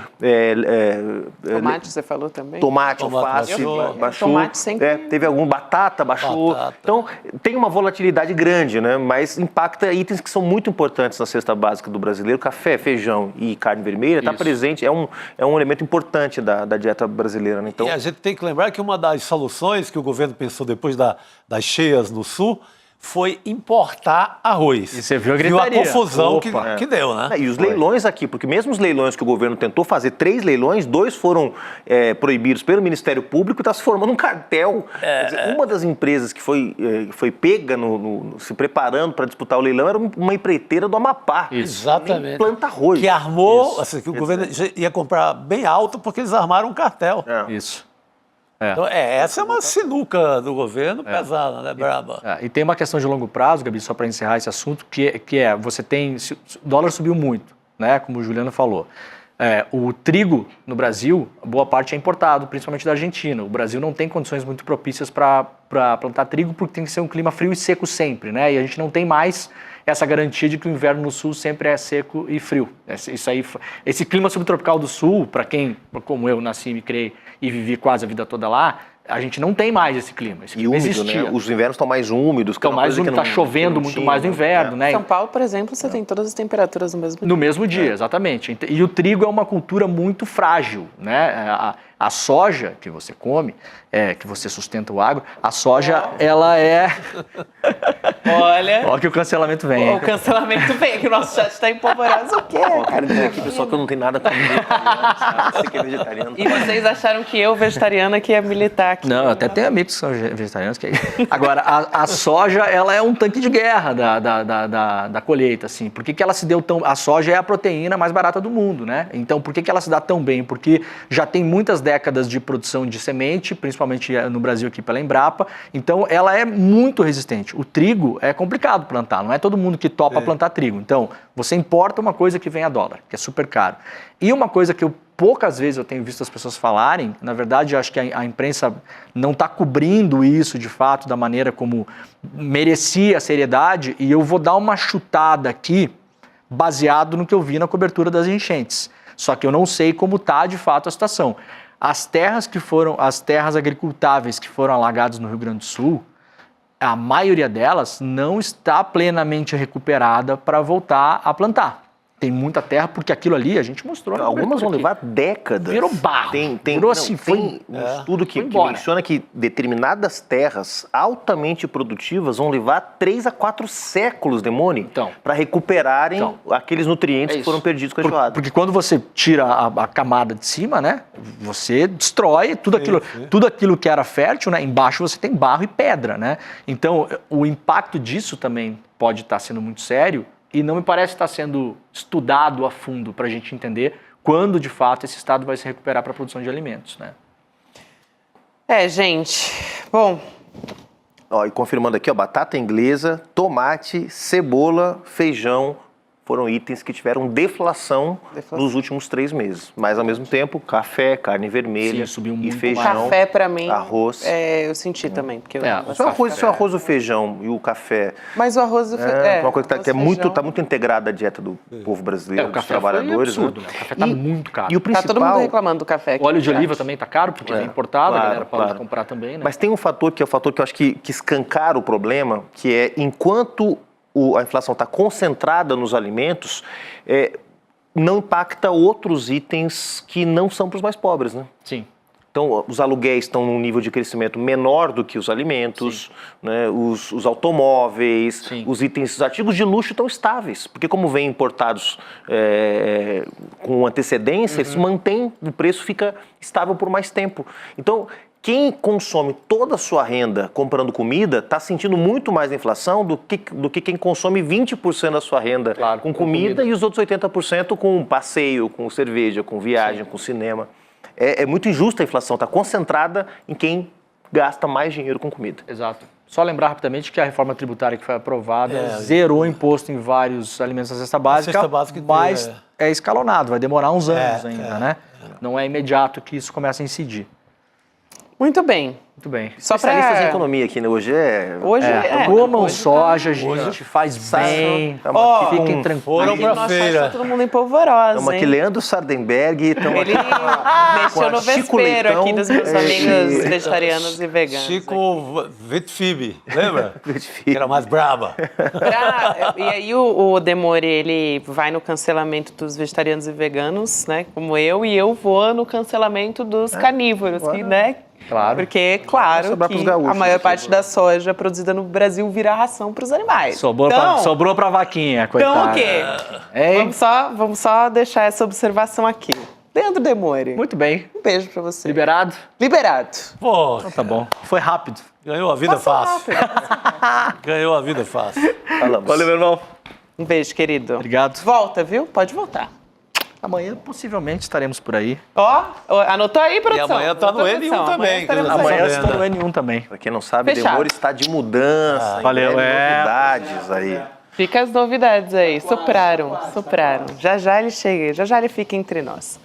Tomate, você falou também? Tomate, alface, baixou. Tomate sempre... teve batata, baixou. Então, tem uma volatilidade grande, né? Mas impacta itens que são muito importantes na cesta básica do brasileiro. Café, feijão e carne vermelha está presente, é um elemento importante da dieta brasileira, né? Então... E a gente tem que lembrar que uma das soluções que o governo pensou depois das cheias no Sul foi importar arroz. E você viu a gritaria. a confusão que Opa. deu, né? E os leilões aqui, porque mesmo os leilões que o governo tentou fazer, 3 leilões, 2 foram proibidos pelo Ministério Público e está se formando um cartel. Quer dizer, uma das empresas que foi pega se preparando para disputar o leilão era uma empreiteira do Amapá. Exatamente. Planta arroz. Que armou, assim, que o governo ia comprar bem alto porque eles armaram um cartel. Isso. Então, essa é uma sinuca do governo pesada, né, braba? E tem uma questão de longo prazo, Gabi, só para encerrar esse assunto, que é, você tem, o dólar subiu muito, né, como o Juliano falou. O trigo no Brasil, boa parte é importado, principalmente da Argentina. O Brasil não tem condições muito propícias para plantar trigo, porque tem que ser um clima frio e seco sempre, né? E a gente não tem mais essa garantia de que o inverno no sul sempre é seco e frio. Esse clima subtropical do sul, para quem, como eu, nasci, me criei e vivi quase a vida toda lá, a gente não tem mais esse clima. Esse clima úmido, existia. né? Os invernos estão mais úmidos. Estão mais úmidos, está chovendo muito mais no inverno, né? São Paulo, por exemplo, você tem todas as temperaturas no mesmo dia. No mesmo dia, exatamente. E o trigo é uma cultura muito frágil, né? A soja que você come, que você sustenta o agro, a soja, ela é... Olha... Olha que o cancelamento vem. O cancelamento vem, que o nosso chat está em polvorosa. O quê? Quero dizer aqui, pessoal, que eu não tenho nada com vegetariano. Você que é vegetariano. E vocês acharam que eu, vegetariana, que ia militar aqui? Não, até tem amigos que são vegetarianos. Agora, a soja, ela é um tanque de guerra da colheita, assim. Por que ela se deu tão... A soja é a proteína mais barata do mundo, né? Então, por que ela se dá tão bem? Porque já tem muitas décadas de produção de semente, principalmente no Brasil aqui pela Embrapa. Então, ela é muito resistente. O trigo é complicado plantar, não é todo mundo que topa plantar trigo. Então, você importa uma coisa que vem a dólar, que é super caro. E uma coisa que poucas vezes eu tenho visto as pessoas falarem, na verdade, eu acho que a imprensa não está cobrindo isso de fato da maneira como merecia a seriedade, e eu vou dar uma chutada aqui, baseado no que eu vi na cobertura das enchentes. Só que eu não sei como está de fato a situação. As terras agricultáveis que foram alagadas no Rio Grande do Sul, a maioria delas não está plenamente recuperada para voltar a plantar. Tem muita terra, porque aquilo ali a gente mostrou. Algumas vão levar décadas. Virou barro. Virou assim, tem um estudo que menciona que determinadas terras altamente produtivas vão levar 3 a 4 séculos, Demone, para recuperarem aqueles nutrientes que foram perdidos com a enxurrada. Porque quando você tira a camada de cima, né, você destrói tudo aquilo que era fértil, né, embaixo você tem barro e pedra, né? Então, o impacto disso também pode estar sendo muito sério, e não me parece estar sendo estudado a fundo para a gente entender quando, de fato, esse estado vai se recuperar para a produção de alimentos, né? Gente, bom... E confirmando aqui, batata inglesa, tomate, cebola, feijão, foram itens que tiveram deflação nos últimos 3 meses. Mas, ao mesmo tempo, café, carne vermelha e feijão, café, para mim, arroz. Eu senti também. Porque Se o arroz, o feijão e o café... Mas o arroz e o feijão... uma coisa que está muito integrada à dieta do povo brasileiro, dos trabalhadores. Foi absurdo, né? O café está muito caro. E o principal... Tá todo mundo reclamando do café aqui. O óleo de oliva também está caro, porque é importado, a galera pode comprar também, né? Mas tem um fator que é o fator que eu acho que escancara o problema, que é enquanto a inflação está concentrada nos alimentos, não impacta outros itens que não são para os mais pobres, né? Sim. Então, os aluguéis estão num nível de crescimento menor do que os alimentos, né? Os automóveis, os itens, os artigos de luxo estão estáveis, porque como vêm importados com antecedência, se mantém, o preço fica estável por mais tempo. Então, quem consome toda a sua renda comprando comida está sentindo muito mais a inflação do que quem consome 20% da sua renda com comida e os outros 80% com passeio, com cerveja, com viagem, com cinema. É muito injusta a inflação, está concentrada em quem gasta mais dinheiro com comida. Exato. Só lembrar rapidamente que a reforma tributária que foi aprovada zerou o imposto em vários alimentos da cesta básica, mas é escalonado, vai demorar uns anos ainda, né? Não é imediato que isso começa a incidir. Muito bem. Muito bem. Especialistas em economia aqui, né? Hoje comam soja, gente, faz bem. Fiquem tranquilos. Foram pra feira. Tá todo mundo em polvorosa, Estamos aqui, Leandro Sardenberg. Ele mexeu no vespeiro aqui dos meus amigos vegetarianos e veganos. Chico Vitfib, lembra? Que era mais braba. E aí o Demore, ele vai no cancelamento dos vegetarianos e veganos, né? Como eu, e eu vou no cancelamento dos carnívoros, que, né? Claro. Porque, claro, sobrar que pros gaúchos, a maior aqui, parte da soja produzida no Brasil vira ração para os animais. Sobrou pra vaquinha, coitada. Então o quê? Hein? Vamos só deixar essa observação aqui. Leandro Demore, Muito bem. um beijo para você. Liberado? Liberado. Pô, Tá bom. Foi rápido. ganhou a vida fácil. Ganhou a vida fácil. Falamos. Valeu, meu irmão. Um beijo, querido. Obrigado. Volta, viu? Pode voltar. Amanhã possivelmente estaremos por aí. Ó, anotou aí, produção? E amanhã tá no Anotou, N1 produção? também, estaremos que aí. Amanhã sabendo, estou no né? N1 também. Pra quem não sabe, Fechado. Demore está de mudança. Valeu, em breve, novidades aí. Fica as novidades aí. Sopraram. Já já ele chega, já já ele fica entre nós.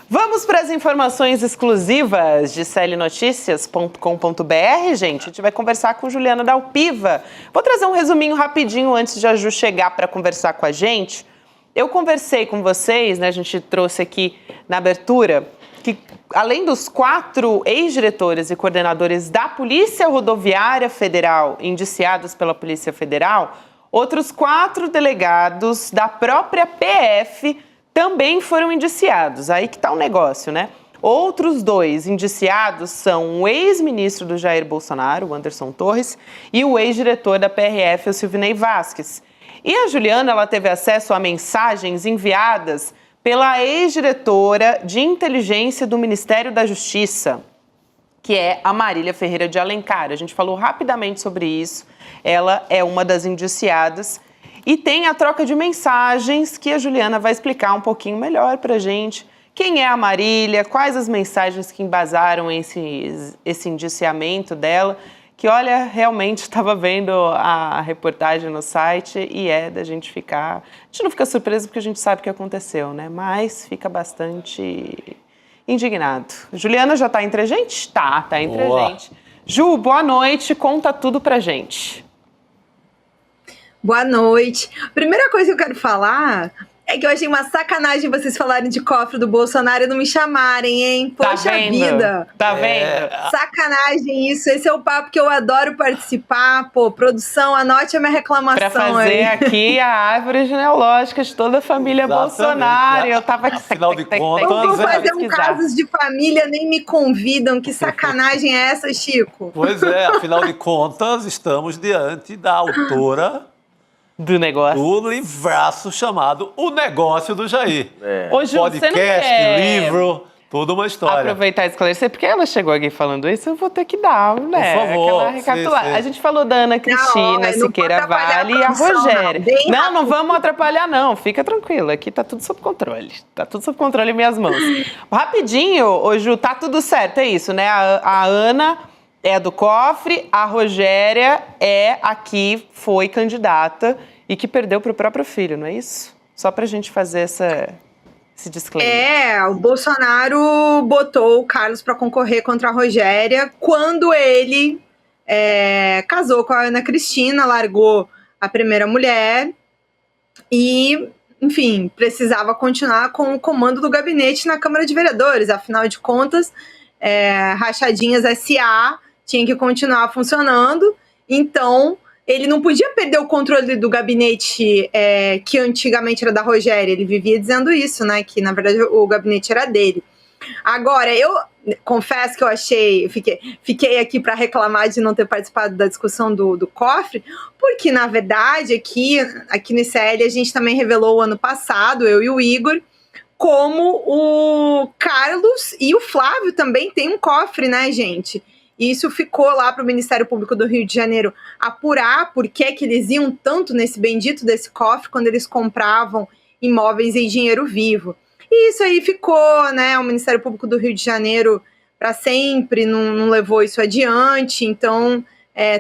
Vamos para as informações exclusivas de clnoticias.com.br, gente. A gente vai conversar com Juliana Dalpiva. Vou trazer um resuminho rapidinho antes de a Ju chegar para conversar com a gente. Eu conversei com vocês, né? A gente trouxe aqui na abertura que, além dos 4 ex-diretores e coordenadores da Polícia Rodoviária Federal indiciados pela Polícia Federal, outros 4 delegados da própria PF também foram indiciados. Aí que tá o negócio, né? Outros 2 indiciados são o ex-ministro do Jair Bolsonaro, o Anderson Torres, e o ex-diretor da PRF, o Silvinei Vasquez. E a Juliana, ela teve acesso a mensagens enviadas pela ex-diretora de inteligência do Ministério da Justiça, que é a Marília Ferreira de Alencar. A gente falou rapidamente sobre isso. Ela é uma das indiciadas. E tem a troca de mensagens que a Juliana vai explicar um pouquinho melhor pra gente. Quem é a Marília, quais as mensagens que embasaram esse indiciamento dela. Que, olha, realmente estava vendo a reportagem no site e é da gente ficar... A gente não fica surpreso porque a gente sabe o que aconteceu, né? Mas fica bastante indignado. Juliana já está entre a gente? Tá entre a gente. Ju, boa noite, conta tudo pra gente. Boa noite. Primeira coisa que eu quero falar é que eu achei uma sacanagem vocês falarem de cofre do Bolsonaro e não me chamarem, hein? Poxa vida. Tá vendo? Sacanagem isso. Esse é o papo que eu adoro participar. Pô, produção, anote a minha reclamação. Pra fazer aqui a árvore genealógica de toda a família Exatamente. Bolsonaro. Eu tava aqui... Afinal de contas, Vamos é fazer um casos de família, nem me convidam. Que sacanagem é essa, Chico? Pois é, afinal de contas, estamos diante da autora do negócio. do livraço chamado O Negócio do Jair. Ô, Ju, você não Podcast, quer livro, toda uma história. aproveitar e esclarecer, porque ela chegou aqui falando isso, eu vou ter que dar, né? Por favor, aquela recapitulada. sim. A gente falou da Ana Cristina não Siqueira pode atrapalhar Vale a e a produção, Rogéria. não. Bem Não rápido. vamos atrapalhar, não. Fica tranquila, aqui tá tudo sob controle. Tá tudo sob controle em minhas mãos. Rapidinho, ô Ju, tá tudo certo, é isso, né? A Ana é a do cofre, a Rogéria é a que foi candidata e que perdeu pro próprio filho, não é isso? Só pra gente fazer esse disclaimer. O Bolsonaro botou o Carlos para concorrer contra a Rogéria quando ele casou com a Ana Cristina, largou a primeira mulher e, enfim, precisava continuar com o comando do gabinete na Câmara de Vereadores. Afinal de contas, Rachadinhas S.A. tinha que continuar funcionando, então ele não podia perder o controle do gabinete que antigamente era da Rogéria. Ele vivia dizendo isso, né? Que, na verdade, o gabinete era dele. Agora, eu confesso que eu fiquei aqui para reclamar de não ter participado da discussão do cofre, porque, na verdade, aqui no ICL, a gente também revelou ano passado, eu e o Igor, como o Carlos e o Flávio também têm um cofre, né, gente? E isso ficou lá para o Ministério Público do Rio de Janeiro apurar por que eles iam tanto nesse bendito desse cofre quando eles compravam imóveis em dinheiro vivo. E isso aí ficou, né? O Ministério Público do Rio de Janeiro para sempre não levou isso adiante. Então,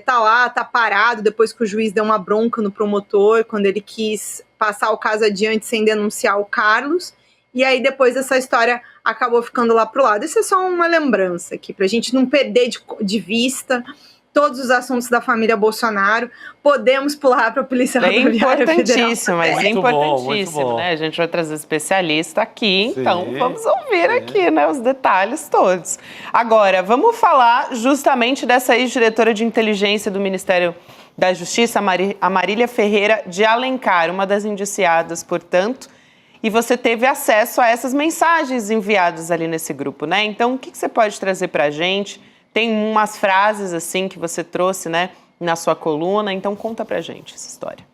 tá lá, tá parado, depois que o juiz deu uma bronca no promotor, quando ele quis passar o caso adiante sem denunciar o Carlos. E aí, depois essa história acabou ficando lá pro lado. Isso é só uma lembrança aqui, pra gente não perder de vista todos os assuntos da família Bolsonaro. Podemos pular para a Polícia Rodoviária Federal. Importantíssimo, mas Muito importantíssimo, bom. né? A gente vai trazer especialista aqui, Sim. então vamos ouvir aqui, né, os detalhes todos. Agora, vamos falar justamente dessa ex-diretora de inteligência do Ministério da Justiça, a Marília Ferreira de Alencar, uma das indiciadas, portanto. E você teve acesso a essas mensagens enviadas ali nesse grupo, né? Então, o que você pode trazer para a gente tem umas frases assim que você trouxe, né, na sua coluna, então conta pra gente essa história.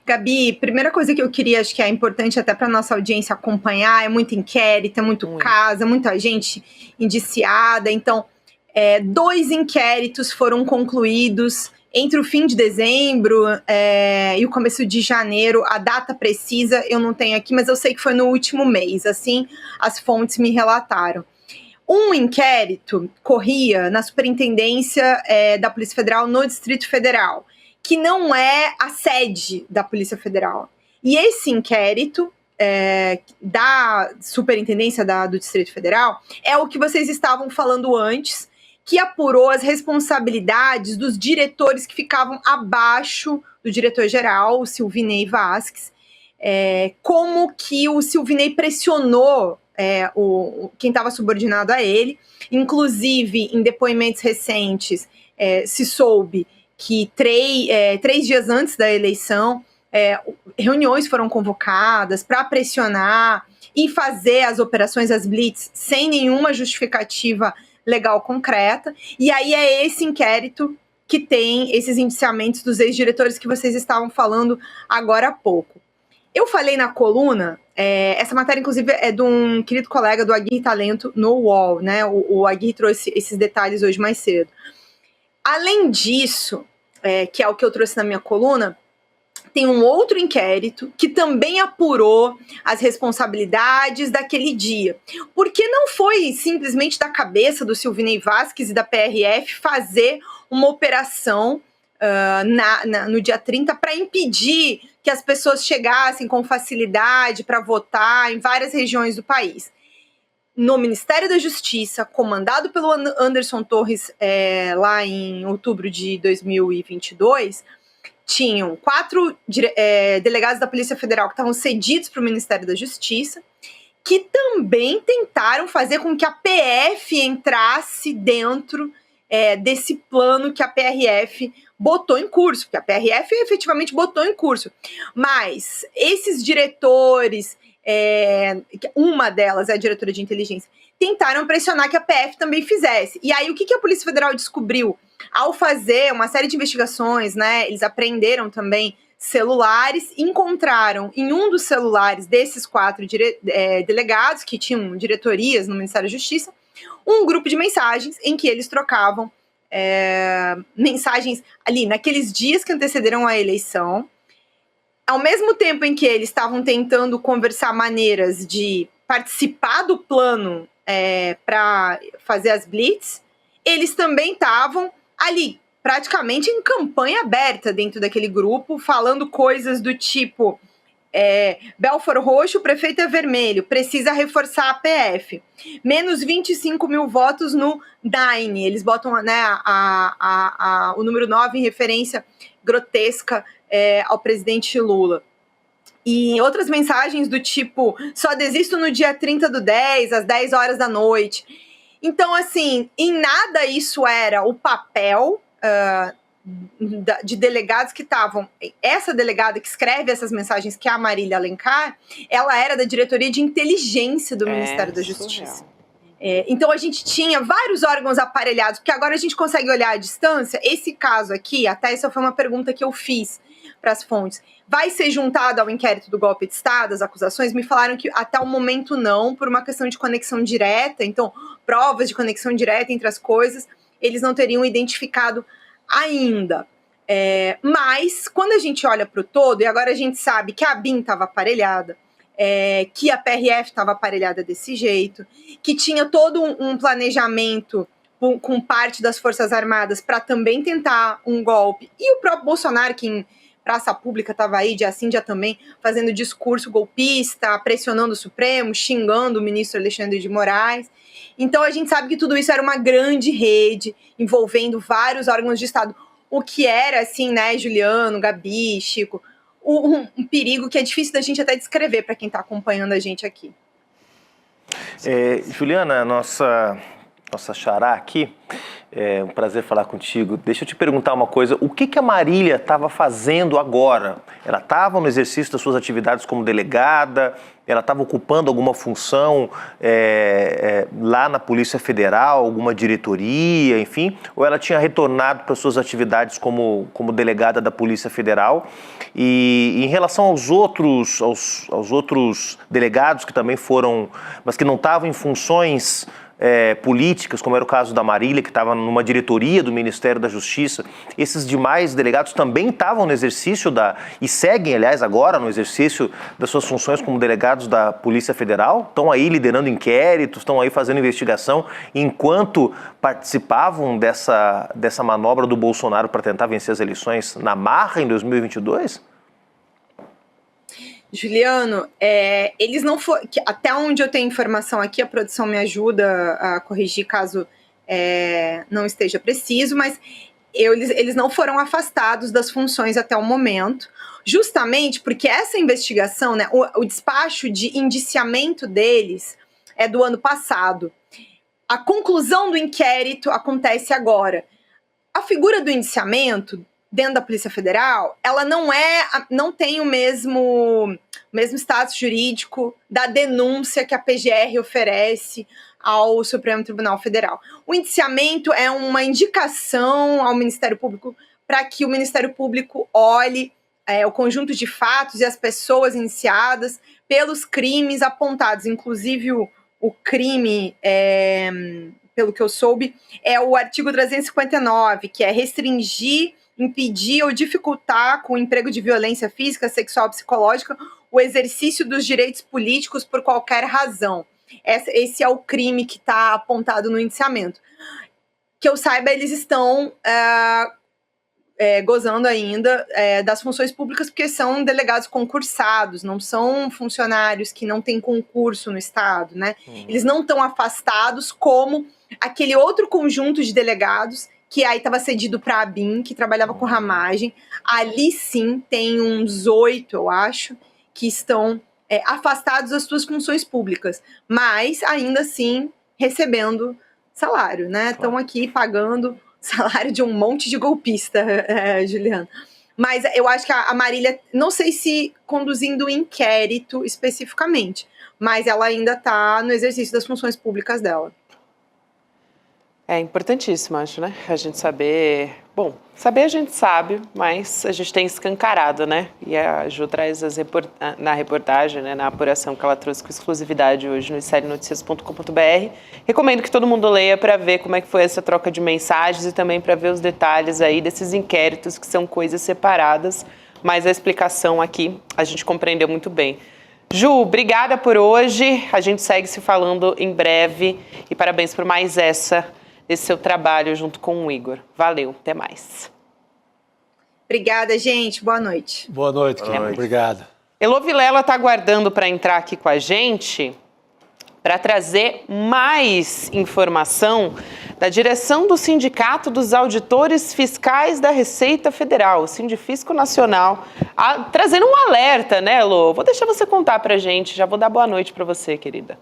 Gabi, primeira coisa que eu queria, acho que é importante até para nossa audiência acompanhar, é muito inquérito, é muito caso, é muita gente indiciada. Então, 2 inquéritos foram concluídos entre o fim de dezembro e o começo de janeiro. A data precisa eu não tenho aqui, mas eu sei que foi no último mês, assim as fontes me relataram. Um inquérito corria na Superintendência da Polícia Federal no Distrito Federal, que não é a sede da Polícia Federal. E esse inquérito da Superintendência do Distrito Federal é o que vocês estavam falando antes, que apurou as responsabilidades dos diretores que ficavam abaixo do diretor-geral, o Silvinei Vasquez, como que o Silvinei pressionou quem estava subordinado a ele. Inclusive, em depoimentos recentes, se soube que 3 dias antes da eleição, reuniões foram convocadas para pressionar e fazer as operações, as blitz, sem nenhuma justificativa legal concreta. E aí é esse inquérito que tem esses indiciamentos dos ex-diretores que vocês estavam falando agora há pouco. Eu falei na coluna, essa matéria inclusive é de um querido colega do Aguirre Talento no UOL, né? O Aguirre trouxe esses detalhes hoje mais cedo. Além disso, que é o que eu trouxe na minha coluna, tem um outro inquérito que também apurou as responsabilidades daquele dia. Porque não foi simplesmente da cabeça do Silvinei Vasquez e da PRF fazer uma operação no dia 30 para impedir que as pessoas chegassem com facilidade para votar em várias regiões do país. No Ministério da Justiça, comandado pelo Anderson Torres, lá em outubro de 2022, tinham 4 delegados da Polícia Federal que estavam cedidos para o Ministério da Justiça, que também tentaram fazer com que a PF entrasse dentro desse plano que a PRF botou em curso, porque a PRF efetivamente botou em curso. Mas esses diretores, uma delas é a diretora de inteligência, tentaram pressionar que a PF também fizesse. E aí o que a Polícia Federal descobriu? Ao fazer uma série de investigações, né, eles apreenderam também celulares, encontraram em um dos celulares desses 4 delegados, que tinham diretorias no Ministério da Justiça, um grupo de mensagens em que eles trocavam mensagens ali naqueles dias que antecederam a eleição. Ao mesmo tempo em que eles estavam tentando conversar maneiras de participar do plano para fazer as blitz, eles também estavam ali, praticamente em campanha aberta dentro daquele grupo, falando coisas do tipo: Belfort Roxo, o prefeito é vermelho, precisa reforçar a PF. Menos 25 mil votos no DAINE. Eles botam, né, o número 9 em referência grotesca ao presidente Lula. E outras mensagens do tipo: só desisto no dia 30/10, às 10 horas da noite. Então, assim, em nada isso era o papel de delegados que estavam... Essa delegada que escreve essas mensagens, que é a Marília Alencar, ela era da diretoria de inteligência do Ministério da Justiça. Então a gente tinha vários órgãos aparelhados, porque agora a gente consegue olhar à distância. Esse caso aqui, até essa foi uma pergunta que eu fiz para as fontes, vai ser juntado ao inquérito do golpe de Estado, as acusações? Me falaram que até o momento não, por uma questão de conexão direta. Então, provas de conexão direta entre as coisas, eles não teriam identificado ainda. Mas, quando a gente olha para o todo, e agora a gente sabe que a ABIN estava aparelhada, que a PRF estava aparelhada desse jeito, que tinha todo um planejamento com parte das Forças Armadas para também tentar um golpe, e o próprio Bolsonaro, que em praça pública estava aí, dia sim, dia também, fazendo discurso golpista, pressionando o Supremo, xingando o ministro Alexandre de Moraes. Então a gente sabe que tudo isso era uma grande rede, envolvendo vários órgãos de Estado, o que era, assim, né, Juliano, Gabi, Chico, um perigo que é difícil da gente até descrever para quem está acompanhando a gente aqui. Juliana, nossa nossa xará aqui. É um prazer falar contigo. Deixa eu te perguntar uma coisa. O que a Marília estava fazendo agora? Ela estava no exercício das suas atividades como delegada? Ela estava ocupando alguma função lá na Polícia Federal, alguma diretoria, enfim? Ou ela tinha retornado para suas atividades como delegada da Polícia Federal? E em relação aos outros delegados que também foram, mas que não estavam em funções políticas, como era o caso da Marília, que estava numa diretoria do Ministério da Justiça, esses demais delegados também estavam no exercício e seguem, aliás, agora no exercício das suas funções como delegados da Polícia Federal, estão aí liderando inquéritos, estão aí fazendo investigação, enquanto participavam dessa manobra do Bolsonaro para tentar vencer as eleições na marra em 2022? Juliano, eles não foram. Até onde eu tenho informação aqui, a produção me ajuda a corrigir caso não esteja preciso, mas eles não foram afastados das funções até o momento, justamente porque essa investigação, né, o despacho de indiciamento deles é do ano passado. A conclusão do inquérito acontece agora. A figura do indiciamento dentro da Polícia Federal, ela não tem o mesmo status jurídico da denúncia que a PGR oferece ao Supremo Tribunal Federal. O indiciamento é uma indicação ao Ministério Público para que o Ministério Público olhe o conjunto de fatos e as pessoas indiciadas pelos crimes apontados, inclusive o crime, pelo que eu soube, é o artigo 359, que é restringir, impedir ou dificultar com o emprego de violência física, sexual ou psicológica o exercício dos direitos políticos por qualquer razão. Esse é o crime que está apontado no indiciamento. Que eu saiba, eles estão gozando ainda das funções públicas porque são delegados concursados, não são funcionários que não têm concurso no Estado, né? Eles não estão afastados como aquele outro conjunto de delegados que aí estava cedido para a ABIN, que trabalhava com ramagem. Ali sim tem uns 8, eu acho, que estão afastados das suas funções públicas, mas ainda assim recebendo salário, né? Estão aqui pagando salário de um monte de golpista, Juliana. Mas eu acho que a Marília, não sei se conduzindo o inquérito especificamente, mas ela ainda está no exercício das funções públicas dela. É importantíssimo, acho, né? A gente saber... Bom, saber a gente sabe, mas a gente tem escancarado, né? E a Ju traz na reportagem, né, na apuração que ela trouxe com exclusividade hoje no serienoticias.com.br. Recomendo que todo mundo leia para ver como é que foi essa troca de mensagens e também para ver os detalhes aí desses inquéritos, que são coisas separadas, mas a explicação aqui a gente compreendeu muito bem. Ju, obrigada por hoje. A gente segue se falando em breve e parabéns por mais esse seu trabalho junto com o Igor. Valeu, até mais. Obrigada, gente. Boa noite. Boa noite, obrigado. Elô Vilela está aguardando para entrar aqui com a gente para trazer mais informação da direção do Sindicato dos Auditores Fiscais da Receita Federal, o Sindifisco Nacional, trazendo um alerta, né, Elô? Vou deixar você contar para a gente, já vou dar boa noite para você, querida.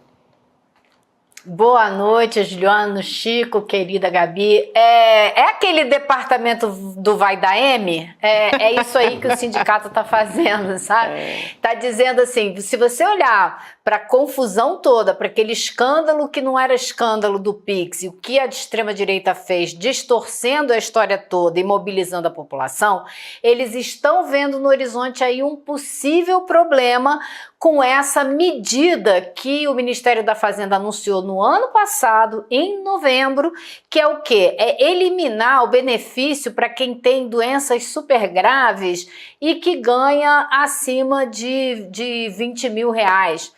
Boa noite, Juliano, Chico, querida Gabi. É aquele departamento do vai da M? É isso aí que o sindicato está fazendo, sabe? Está dizendo assim, se você olhar para a confusão toda, para aquele escândalo que não era escândalo do Pix, e o que a extrema-direita fez, distorcendo a história toda e mobilizando a população, eles estão vendo no horizonte aí um possível problema com essa medida que o Ministério da Fazenda anunciou no ano passado, em novembro, que é o quê? É eliminar o benefício para quem tem doenças super graves e que ganha acima de 20 mil reais.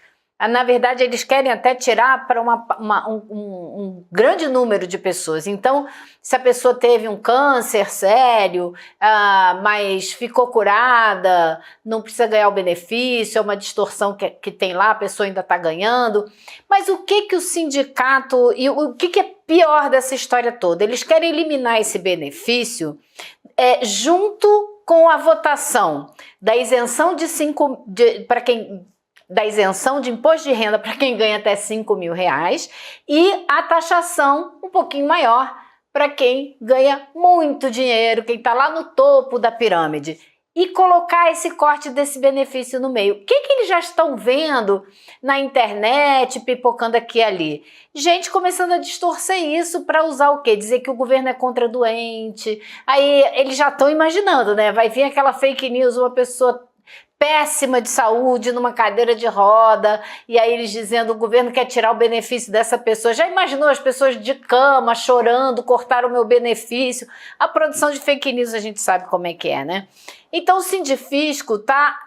Na verdade, eles querem até tirar para um grande número de pessoas. Então, se a pessoa teve um câncer sério, mas ficou curada, não precisa ganhar o benefício, é uma distorção que tem lá, a pessoa ainda está ganhando. Mas o que o sindicato... E o que é pior dessa história toda? Eles querem eliminar esse benefício junto com a votação da isenção para quem... da isenção de imposto de renda para quem ganha até R$5.000 e a taxação um pouquinho maior para quem ganha muito dinheiro, quem está lá no topo da pirâmide. E colocar esse corte desse benefício no meio. O que eles já estão vendo na internet, pipocando aqui e ali? Gente começando a distorcer isso para usar o quê? Dizer que o governo é contra doente. Aí eles já estão imaginando, né? Vai vir aquela fake news, uma pessoa péssima de saúde, numa cadeira de roda, e aí eles dizendo o governo quer tirar o benefício dessa pessoa. Já imaginou as pessoas de cama, chorando, cortaram o meu benefício? A produção de fake news a gente sabe como é que é, né? Então o Sindifisco está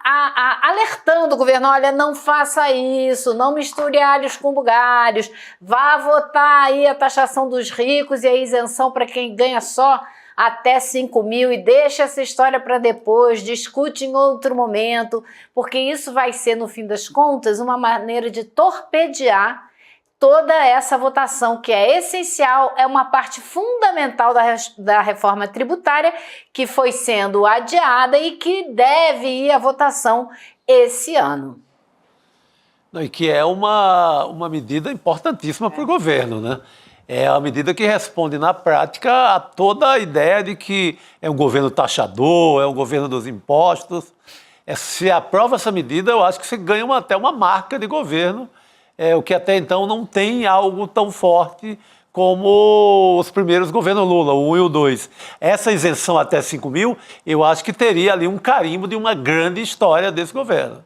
alertando o governo, olha, não faça isso, não misture alhos com bugalhos, vá votar aí a taxação dos ricos e a isenção para quem ganha só até 5.000 e deixa essa história para depois, discute em outro momento, porque isso vai ser, no fim das contas, uma maneira de torpedear toda essa votação, que é essencial, é uma parte fundamental da reforma tributária que foi sendo adiada e que deve ir à votação esse ano. E que é uma medida importantíssima para o governo, né? É a medida que responde, na prática, a toda a ideia de que é um governo taxador, é um governo dos impostos. Se aprova essa medida, eu acho que você ganha até uma marca de governo, o que até então não tem algo tão forte como os primeiros governos Lula, o 1 e o 2. Essa isenção até 5.000, eu acho que teria ali um carimbo de uma grande história desse governo.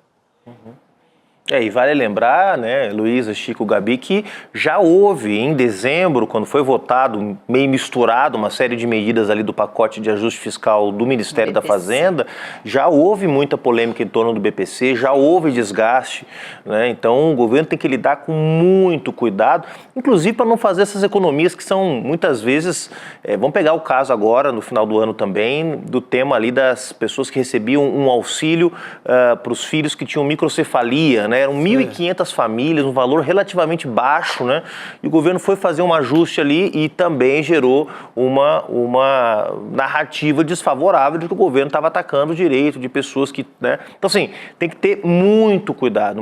E vale lembrar, né, Luísa, Chico, Gabi, que já houve em dezembro, quando foi votado, meio misturado, uma série de medidas ali do pacote de ajuste fiscal do Ministério da Fazenda, já houve muita polêmica em torno do BPC, já houve desgaste, né? Então o governo tem que lidar com muito cuidado, inclusive para não fazer essas economias que são muitas vezes, vamos pegar o caso agora, no final do ano também, do tema ali das pessoas que recebiam um auxílio para os filhos que tinham microcefalia, né? Eram 1.500 famílias, um valor relativamente baixo, né? E o governo foi fazer um ajuste ali e também gerou uma narrativa desfavorável de que o governo estava atacando o direito de pessoas que, né? Então, assim, tem que ter muito cuidado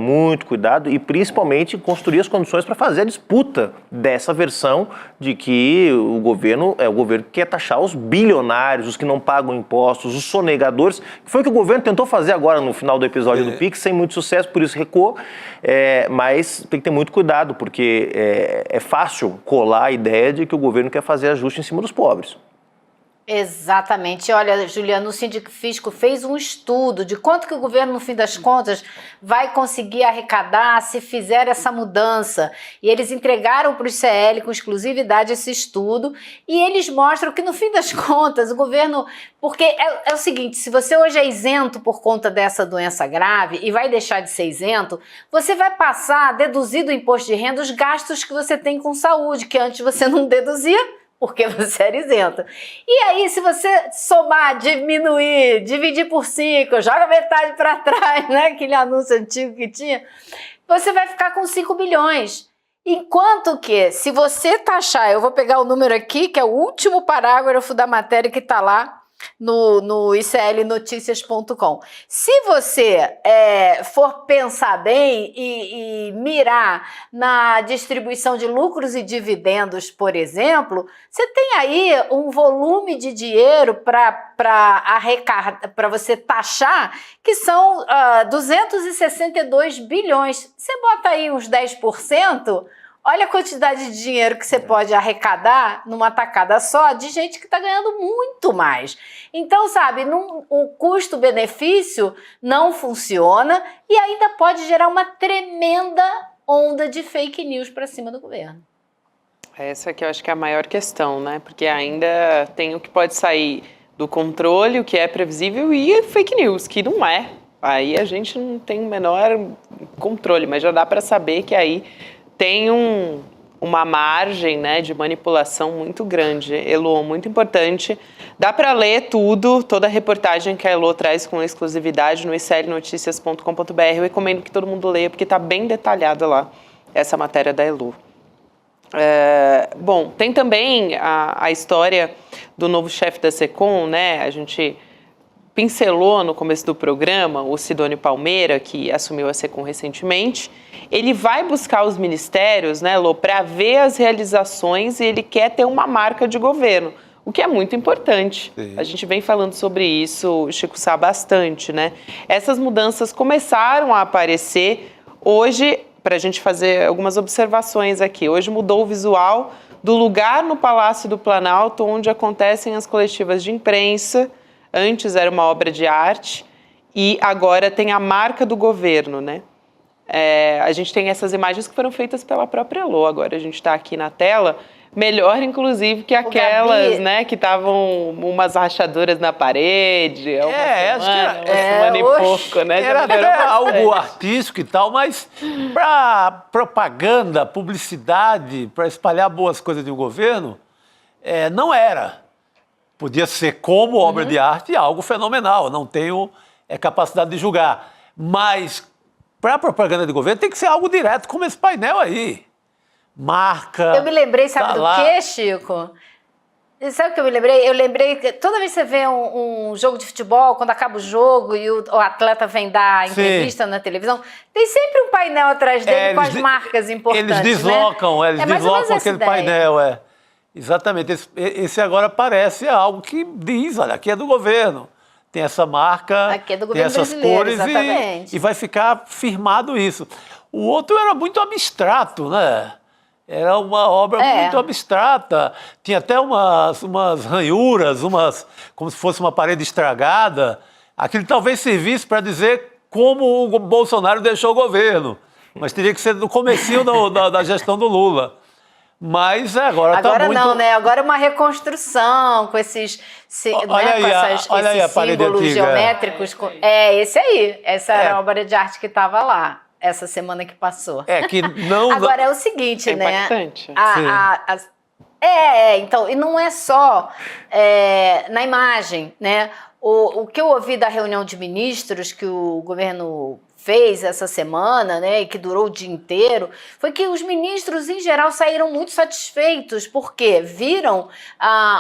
e principalmente construir as condições para fazer a disputa dessa versão de que o governo é o governo que quer taxar os bilionários, os que não pagam impostos, os sonegadores, que foi o que o governo tentou fazer agora no final do episódio do PIX, sem muito sucesso, por isso recuou. Mas tem que ter muito cuidado, porque é fácil colar a ideia de que o governo quer fazer ajuste em cima dos pobres. Exatamente. Olha, Juliana, o Sindifisco fez um estudo de quanto que o governo, no fim das contas, vai conseguir arrecadar se fizer essa mudança. E eles entregaram para o ICL com exclusividade esse estudo e eles mostram que, no fim das contas, o governo... Porque é o seguinte, se você hoje é isento por conta dessa doença grave e vai deixar de ser isento, você vai passar a deduzir do imposto de renda os gastos que você tem com saúde, que antes você não deduzia, porque você era isento. E aí, se você somar, diminuir, dividir por 5, joga metade para trás, né? Aquele anúncio antigo que tinha, você vai ficar com 5 bilhões. Enquanto que, se você taxar, eu vou pegar o número aqui, que é o último parágrafo da matéria que está lá no iclnoticias.com. Se você for pensar bem e mirar na distribuição de lucros e dividendos, por exemplo, você tem aí um volume de dinheiro para arrecadar, para você taxar, que são 262 bilhões. Você bota aí uns 10%, olha a quantidade de dinheiro que você pode arrecadar numa tacada só de gente que está ganhando muito mais. Então, sabe, o custo-benefício não funciona e ainda pode gerar uma tremenda onda de fake news para cima do governo. Essa aqui eu acho que é a maior questão, né? Porque ainda tem o que pode sair do controle, o que é previsível, e fake news, que não é. Aí a gente não tem o menor controle, mas já dá para saber que aí tem uma margem, né, de manipulação muito grande. Elô, muito importante. Dá para ler tudo, toda a reportagem que a Elô traz com exclusividade no iclnoticias.com.br. Eu recomendo que todo mundo leia, porque está bem detalhada lá essa matéria da Elô. Bom, tem também a história do novo chefe da SECOM, né? A gente pincelou no começo do programa, o Sidônio Palmeira, que assumiu a SECOM recentemente, ele vai buscar os ministérios, né, Lô, para ver as realizações, e ele quer ter uma marca de governo, o que é muito importante. Sim. A gente vem falando sobre isso, o Chico sabe bastante, né? Essas mudanças começaram a aparecer hoje, para a gente fazer algumas observações aqui. Hoje mudou o visual do lugar no Palácio do Planalto onde acontecem as coletivas de imprensa. Antes era uma obra de arte e agora tem a marca do governo, né? A gente tem essas imagens que foram feitas pela própria Lô, agora a gente está aqui na tela. Melhor, inclusive, que aquelas, né, que estavam umas rachaduras na parede. Acho que uma semana e pouco, né? Era até algo artístico e tal, mas para propaganda, publicidade, para espalhar boas coisas de um governo, não era. Podia ser como obra de arte algo fenomenal, não tenho capacidade de julgar. Mas para propaganda de governo tem que ser algo direto, como esse painel aí. Marca. Eu me lembrei, sabe do quê, Chico? Sabe o que eu me lembrei? Eu lembrei que toda vez que você vê um jogo de futebol, quando acaba o jogo e o atleta vem dar entrevista na televisão, tem sempre um painel atrás dele com as marcas importantes. Eles deslocam, né? Eles deslocam aquele painel. Exatamente. Esse agora parece algo que diz, olha, aqui é do governo. Tem essa marca, aqui é do tem governo essas cores exatamente. E vai ficar firmado isso. O outro era muito abstrato, né? Era uma obra muito abstrata. Tinha até umas ranhuras, como se fosse uma parede estragada. Aquilo talvez servisse para dizer como o Bolsonaro deixou o governo. Mas teria que ser no comecinho da gestão do Lula. Mas agora está muito... não, né? Agora é uma reconstrução com esses, esses símbolos geométricos. Esse aí. Essa era a obra de arte que estava lá. Essa semana que passou. Que não... Agora é o seguinte, né? Impactante. Então, e não é só na imagem, né? O que eu ouvi da reunião de ministros que o governo fez essa semana, né, e que durou o dia inteiro, foi que os ministros, em geral, saíram muito satisfeitos, porque viram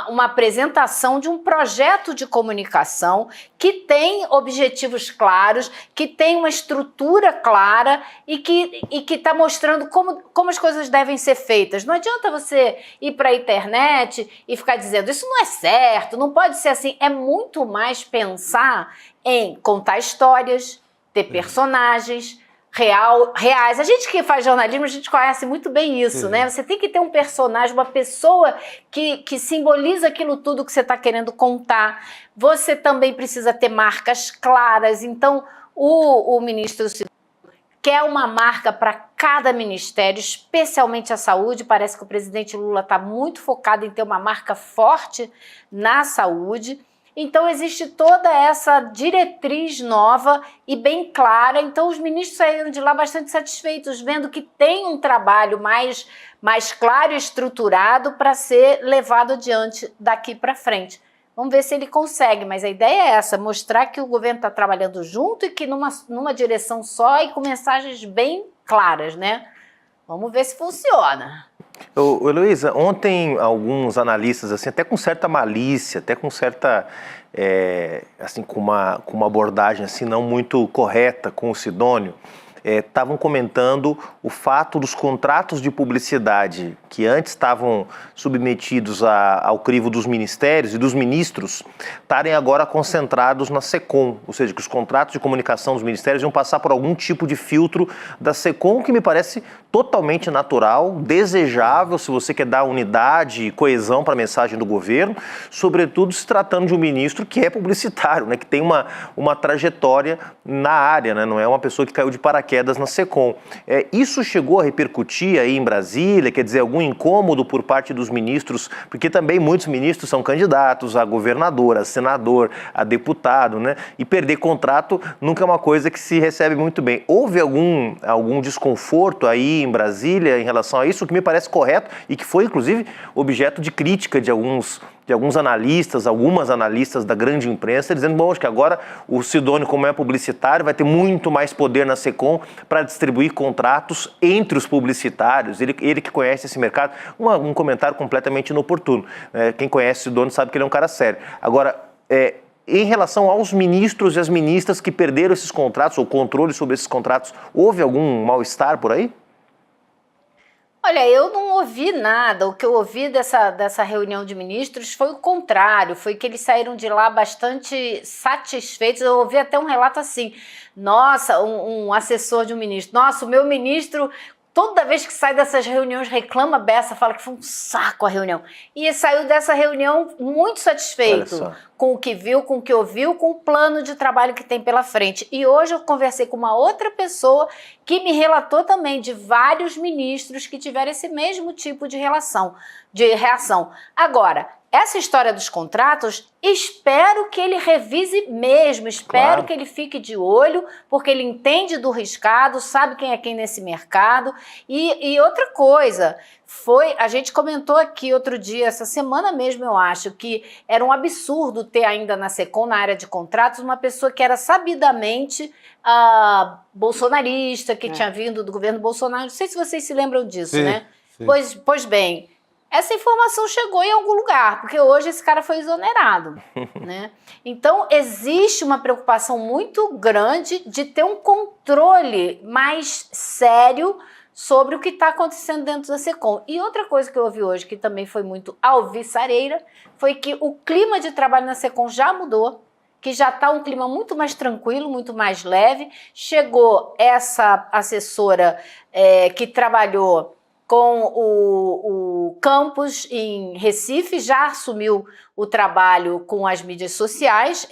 uma apresentação de um projeto de comunicação que tem objetivos claros, que tem uma estrutura clara e que está mostrando como as coisas devem ser feitas. Não adianta você ir para a internet e ficar dizendo isso não é certo, não pode ser assim. É muito mais pensar em contar histórias, ter personagens reais. A gente que faz jornalismo, a gente conhece muito bem isso, né? Você tem que ter um personagem, uma pessoa que simboliza aquilo tudo que você está querendo contar. Você também precisa ter marcas claras. Então, o ministro quer uma marca para cada ministério, especialmente a saúde. Parece que o presidente Lula está muito focado em ter uma marca forte na saúde. Então, existe toda essa diretriz nova e bem clara. Então, os ministros saíram de lá bastante satisfeitos, vendo que tem um trabalho mais claro e estruturado para ser levado adiante daqui para frente. Vamos ver se ele consegue, mas a ideia é essa, mostrar que o governo está trabalhando junto e que numa direção só e com mensagens bem claras, né? Vamos ver se funciona. Heloísa, ontem alguns analistas, assim, até com certa malícia, até com certa, assim, com uma abordagem assim, não muito correta com o Sidônio, estavam comentando o fato dos contratos de publicidade que antes estavam submetidos ao crivo dos ministérios e dos ministros estarem agora concentrados na SECOM, ou seja, que os contratos de comunicação dos ministérios iam passar por algum tipo de filtro da SECOM, que me parece totalmente natural, desejável, se você quer dar unidade e coesão para a mensagem do governo, sobretudo se tratando de um ministro que é publicitário, né, que tem uma trajetória na área, né, não é uma pessoa que caiu de paraquedas na SECOM. Isso chegou a repercutir aí em Brasília, quer dizer, algum incômodo por parte dos ministros, porque também muitos ministros são candidatos a governador, a senador, a deputado, né? E perder contrato nunca é uma coisa que se recebe muito bem. Houve algum desconforto aí em Brasília em relação a isso, o que me parece correto e que foi, inclusive, objeto de crítica de alguns analistas, algumas analistas da grande imprensa, dizendo, bom, acho que agora o Sidônio, como é publicitário, vai ter muito mais poder na SECOM para distribuir contratos entre os publicitários, ele que conhece esse mercado. Um comentário completamente inoportuno. Quem conhece o Sidônio sabe que ele é um cara sério. Agora, Em relação aos ministros e as ministras que perderam esses contratos, ou controle sobre esses contratos, houve algum mal-estar por aí? Olha, eu não ouvi nada. O que eu ouvi dessa reunião de ministros foi o contrário, foi que eles saíram de lá bastante satisfeitos. Eu ouvi até um relato assim, nossa, um assessor de um ministro, nossa, o meu ministro, toda vez que sai dessas reuniões, reclama a beça, fala que foi um saco a reunião. E saiu dessa reunião muito satisfeito com o que viu, com o que ouviu, com o plano de trabalho que tem pela frente. E hoje eu conversei com uma outra pessoa que me relatou também de vários ministros que tiveram esse mesmo tipo de reação. Agora, essa história dos contratos, espero que ele revise mesmo, espero que ele fique de olho, porque ele entende do riscado, sabe quem é quem nesse mercado. E outra coisa, a gente comentou aqui outro dia, essa semana mesmo eu acho, que era um absurdo ter ainda na SECOM, na área de contratos, uma pessoa que era sabidamente bolsonarista, que tinha vindo do governo Bolsonaro. Não sei se vocês se lembram disso, né? Sim. Pois bem, essa informação chegou em algum lugar, porque hoje esse cara foi exonerado, né? Então, existe uma preocupação muito grande de ter um controle mais sério sobre o que está acontecendo dentro da SECOM. E outra coisa que eu ouvi hoje, que também foi muito alvissareira, foi que o clima de trabalho na SECOM já mudou, que já está um clima muito mais tranquilo, muito mais leve. Chegou essa assessora que trabalhou com o campus em Recife, já assumiu o trabalho com as mídias sociais,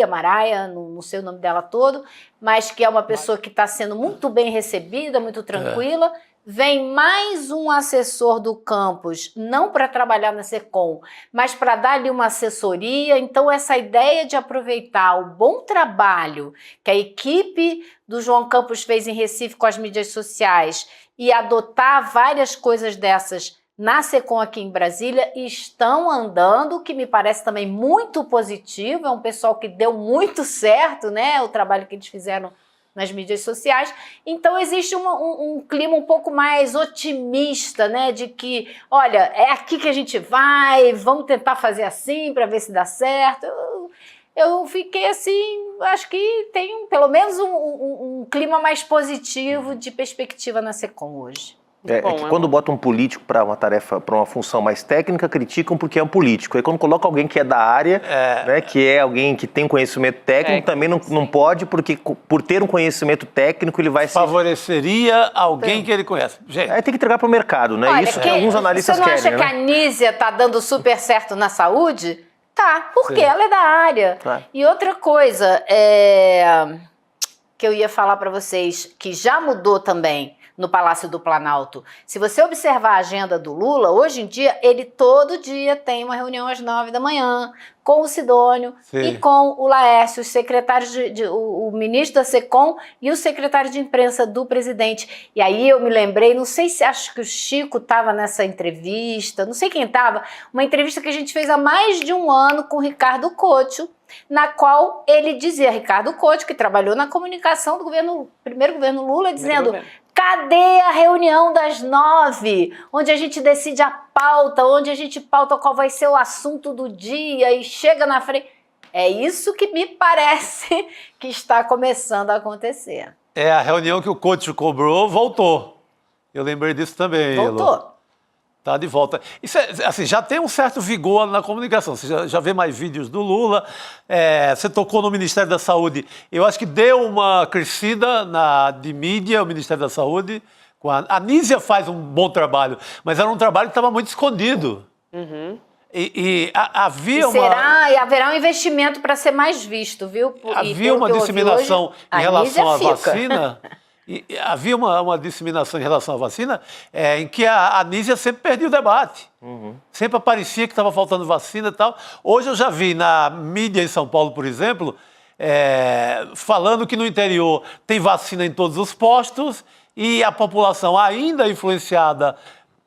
Maraia, não sei o nome dela todo, mas que é uma pessoa que está sendo muito bem recebida, muito tranquila. Vem mais um assessor do campus, não para trabalhar na SECOM, mas para dar ali uma assessoria. Então, essa ideia de aproveitar o bom trabalho que a equipe do João Campos fez em Recife com as mídias sociais e adotar várias coisas dessas na SECOM aqui em Brasília estão andando, que me parece também muito positivo. É um pessoal que deu muito certo, né? O trabalho que eles fizeram nas mídias sociais. Então existe um clima um pouco mais otimista, né? De que, olha, é aqui que a gente vai, vamos tentar fazer assim para ver se dá certo. Eu fiquei assim, acho que tem pelo menos um clima mais positivo de perspectiva na SECOM hoje. Quando botam um político para uma tarefa, para uma função mais técnica, criticam porque é um político. Aí quando coloca alguém que é da área, né, que é alguém que tem conhecimento técnico, também não pode, porque por ter um conhecimento técnico ele vai favoreceria alguém que ele conhece. Gente. Aí tem que entregar para o mercado, né? Olha, isso que alguns analistas querem. Você não acha que a Anísia está dando super certo na saúde? Tá, porque ela é da área. Claro. E outra coisa que eu ia falar para vocês, que já mudou também no Palácio do Planalto. Se você observar a agenda do Lula, hoje em dia, ele todo dia tem uma reunião às 9 da manhã com o Sidônio e com o Laércio, os secretários o ministro da SECOM e o secretário de imprensa do presidente. E aí eu me lembrei, não sei se acho que o Chico estava nessa entrevista, não sei quem estava, uma entrevista que a gente fez há mais de um ano com o Ricardo Couto, na qual ele dizia, Ricardo Couto, que trabalhou na comunicação do primeiro governo Lula, dizendo: cadê a reunião das 9, onde a gente decide a pauta, onde a gente pauta qual vai ser o assunto do dia e chega na frente? É isso que me parece que está começando a acontecer. A reunião que o Couto cobrou voltou. Eu lembrei disso também. Voltou. Está de volta. Isso assim, já tem um certo vigor na comunicação. Você já vê mais vídeos do Lula. Você tocou no Ministério da Saúde. Eu acho que deu uma crescida de mídia, o Ministério da Saúde. A Anísia faz um bom trabalho, mas era um trabalho que estava muito escondido. Uhum. Haverá um investimento para ser mais visto, viu? Havia uma disseminação em relação à vacina. Havia uma disseminação em relação à vacina em que a Anísia sempre perdia o debate. Uhum. Sempre aparecia que estava faltando vacina e tal. Hoje eu já vi na mídia em São Paulo, por exemplo, falando que no interior tem vacina em todos os postos e a população ainda influenciada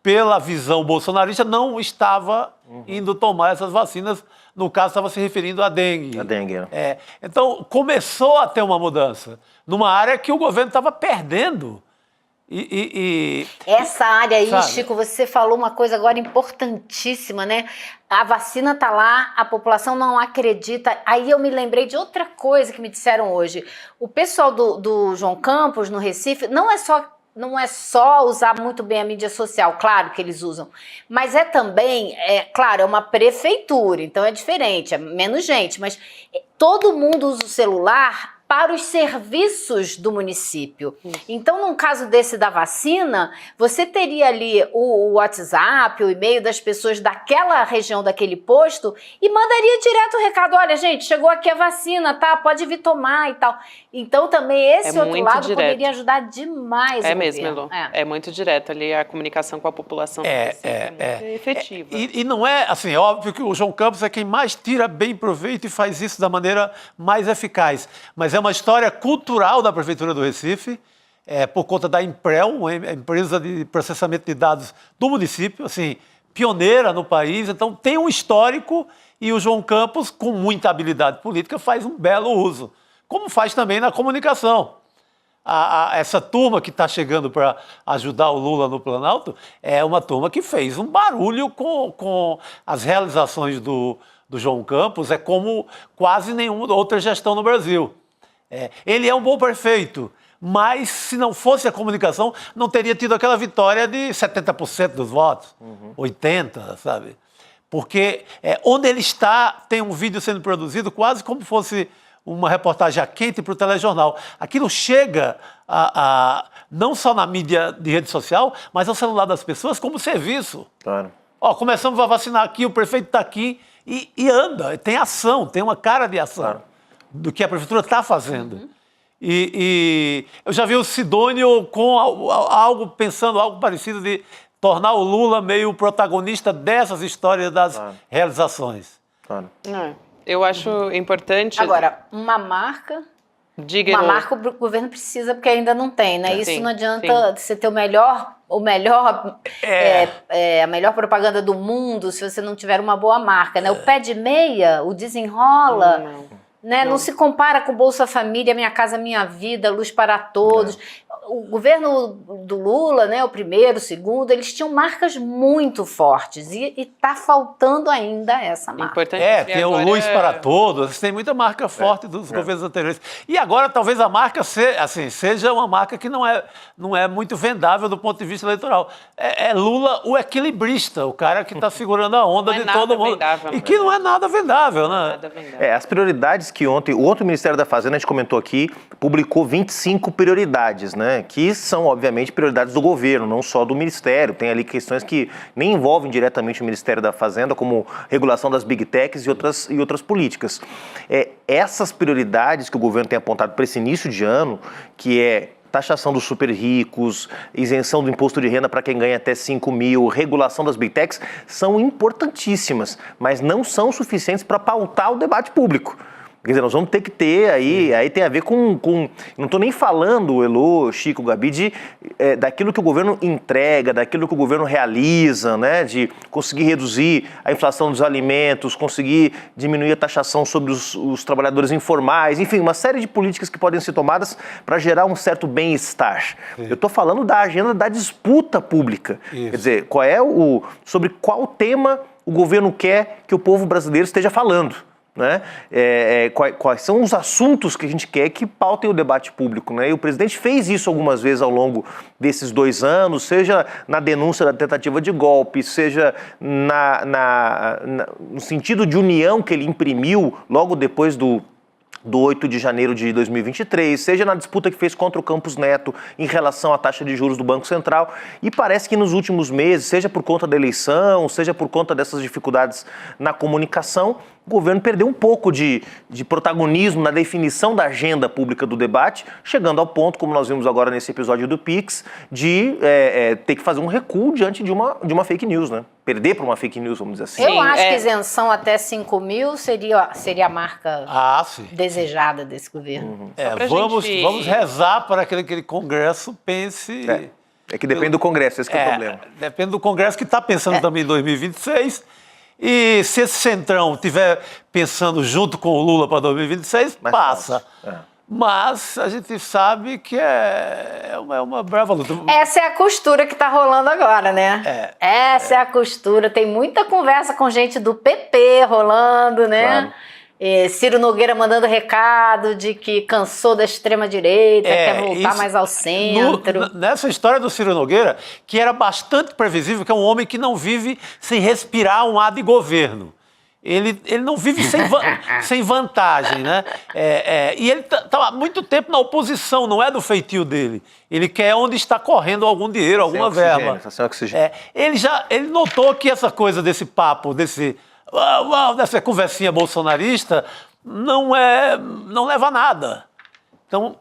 pela visão bolsonarista não estava indo tomar essas vacinas. No caso, estava se referindo à dengue. A dengue, né? Então, começou a ter uma mudança numa área que o governo estava perdendo Essa área aí, sabe? Chico, você falou uma coisa agora importantíssima, né? A vacina tá lá, a população não acredita. Aí eu me lembrei de outra coisa que me disseram hoje. O pessoal do João Campos, no Recife, não é só usar muito bem a mídia social, claro que eles usam, mas é também, claro, é uma prefeitura, então é diferente, é menos gente, mas todo mundo usa o celular para os serviços do município. Então, num caso desse da vacina, você teria ali o WhatsApp, o e-mail das pessoas daquela região, daquele posto, e mandaria direto o recado, olha, gente, chegou aqui a vacina, tá? Pode vir tomar e tal. Então, também esse outro lado direto. Poderia ajudar demais o mesmo, governo. Elô. É muito direto ali, a comunicação com a população muito efetiva. E não é, assim, óbvio que o João Campos é quem mais tira bem proveito e faz isso da maneira mais eficaz. Mas é uma história cultural da Prefeitura do Recife, por conta da Imprel, a empresa de processamento de dados do município, assim, pioneira no país. Então, tem um histórico e o João Campos, com muita habilidade política, faz um belo uso. Como faz também na comunicação. Essa turma que está chegando para ajudar o Lula no Planalto é uma turma que fez um barulho com as realizações do João Campos, é como quase nenhuma outra gestão no Brasil. Ele é um bom prefeito, mas se não fosse a comunicação, não teria tido aquela vitória de 70% dos votos, 80%, sabe? Porque onde ele está, tem um vídeo sendo produzido quase como fosse uma reportagem a quente para o telejornal. Aquilo chega não só na mídia de rede social, mas ao celular das pessoas como serviço. Claro. Começamos a vacinar aqui, o prefeito está aqui e anda, tem ação, tem uma cara de ação. Claro. Do que a prefeitura está fazendo. E eu já vi o Sidônio com pensando algo parecido de tornar o Lula meio protagonista dessas histórias das realizações. Claro. Eu acho importante... Agora, uma marca... Uma marca o governo precisa, porque ainda não tem, né? Isso não adianta você ter a melhor propaganda do mundo se você não tiver uma boa marca, né? O pé de meia, o desenrola... Não se compara com Bolsa Família, Minha Casa Minha Vida, Luz para Todos. O governo do Lula, né, o primeiro, o segundo, eles tinham marcas muito fortes e está faltando ainda essa marca. Tem o Luz para Todos, tem muita marca forte dos governos anteriores. E agora talvez a marca seja uma marca que não é muito vendável do ponto de vista eleitoral. É Lula o equilibrista, o cara que está segurando a onda de todo mundo. E que não é nada vendável, né? As prioridades que ontem, o outro Ministério da Fazenda, a gente comentou aqui, publicou 25 prioridades, né? Que são, obviamente, prioridades do governo, não só do Ministério. Tem ali questões que nem envolvem diretamente o Ministério da Fazenda, como regulação das Big Techs e outras políticas. Essas prioridades que o governo tem apontado para esse início de ano, que é taxação dos super ricos, isenção do imposto de renda para quem ganha até 5 mil, regulação das Big Techs, são importantíssimas, mas não são suficientes para pautar o debate público. Quer dizer, nós vamos ter que ter aí tem a ver com não estou nem falando, Elô, Chico, Gabi, daquilo que o governo entrega, daquilo que o governo realiza, né, de conseguir reduzir a inflação dos alimentos, conseguir diminuir a taxação sobre os trabalhadores informais, enfim, uma série de políticas que podem ser tomadas para gerar um certo bem-estar. Eu estou falando da agenda da disputa pública. Isso. Quer dizer, sobre qual tema o governo quer que o povo brasileiro esteja falando. Né? Quais são os assuntos que a gente quer que pautem o debate público, né? E o presidente fez isso algumas vezes ao longo desses 2 anos, seja na denúncia da tentativa de golpe, seja no sentido de união que ele imprimiu logo depois do 8 de janeiro de 2023, seja na disputa que fez contra o Campos Neto em relação à taxa de juros do Banco Central. E parece que nos últimos meses, seja por conta da eleição, seja por conta dessas dificuldades na comunicação, o governo perdeu um pouco de protagonismo na definição da agenda pública do debate, chegando ao ponto, como nós vimos agora nesse episódio do Pix, de ter que fazer um recuo diante de uma fake news, né? Perder para uma fake news, vamos dizer assim. Eu acho que isenção até 5 mil seria a marca desejada desse governo. Vamos rezar para que aquele Congresso pense... É que depende do Congresso, esse que é o problema. Depende do Congresso que está pensando também em 2026... E se esse centrão estiver pensando junto com o Lula para 2026, passa. Mas a gente sabe que é uma brava luta. Essa é a costura que está rolando agora, né? Essa é a costura. Tem muita conversa com gente do PP rolando, né? Claro. Ciro Nogueira mandando recado de que cansou da extrema-direita, quer voltar mais ao centro. Nessa história do Ciro Nogueira, que era bastante previsível, que é um homem que não vive sem respirar um ar de governo. Ele não vive sem vantagem, né? E ele está há muito tempo na oposição, não é do feitio dele. Ele quer onde está correndo algum dinheiro, alguma verba. Ele notou que essa coisa desse papo, dessa conversinha bolsonarista, não leva a nada. Então,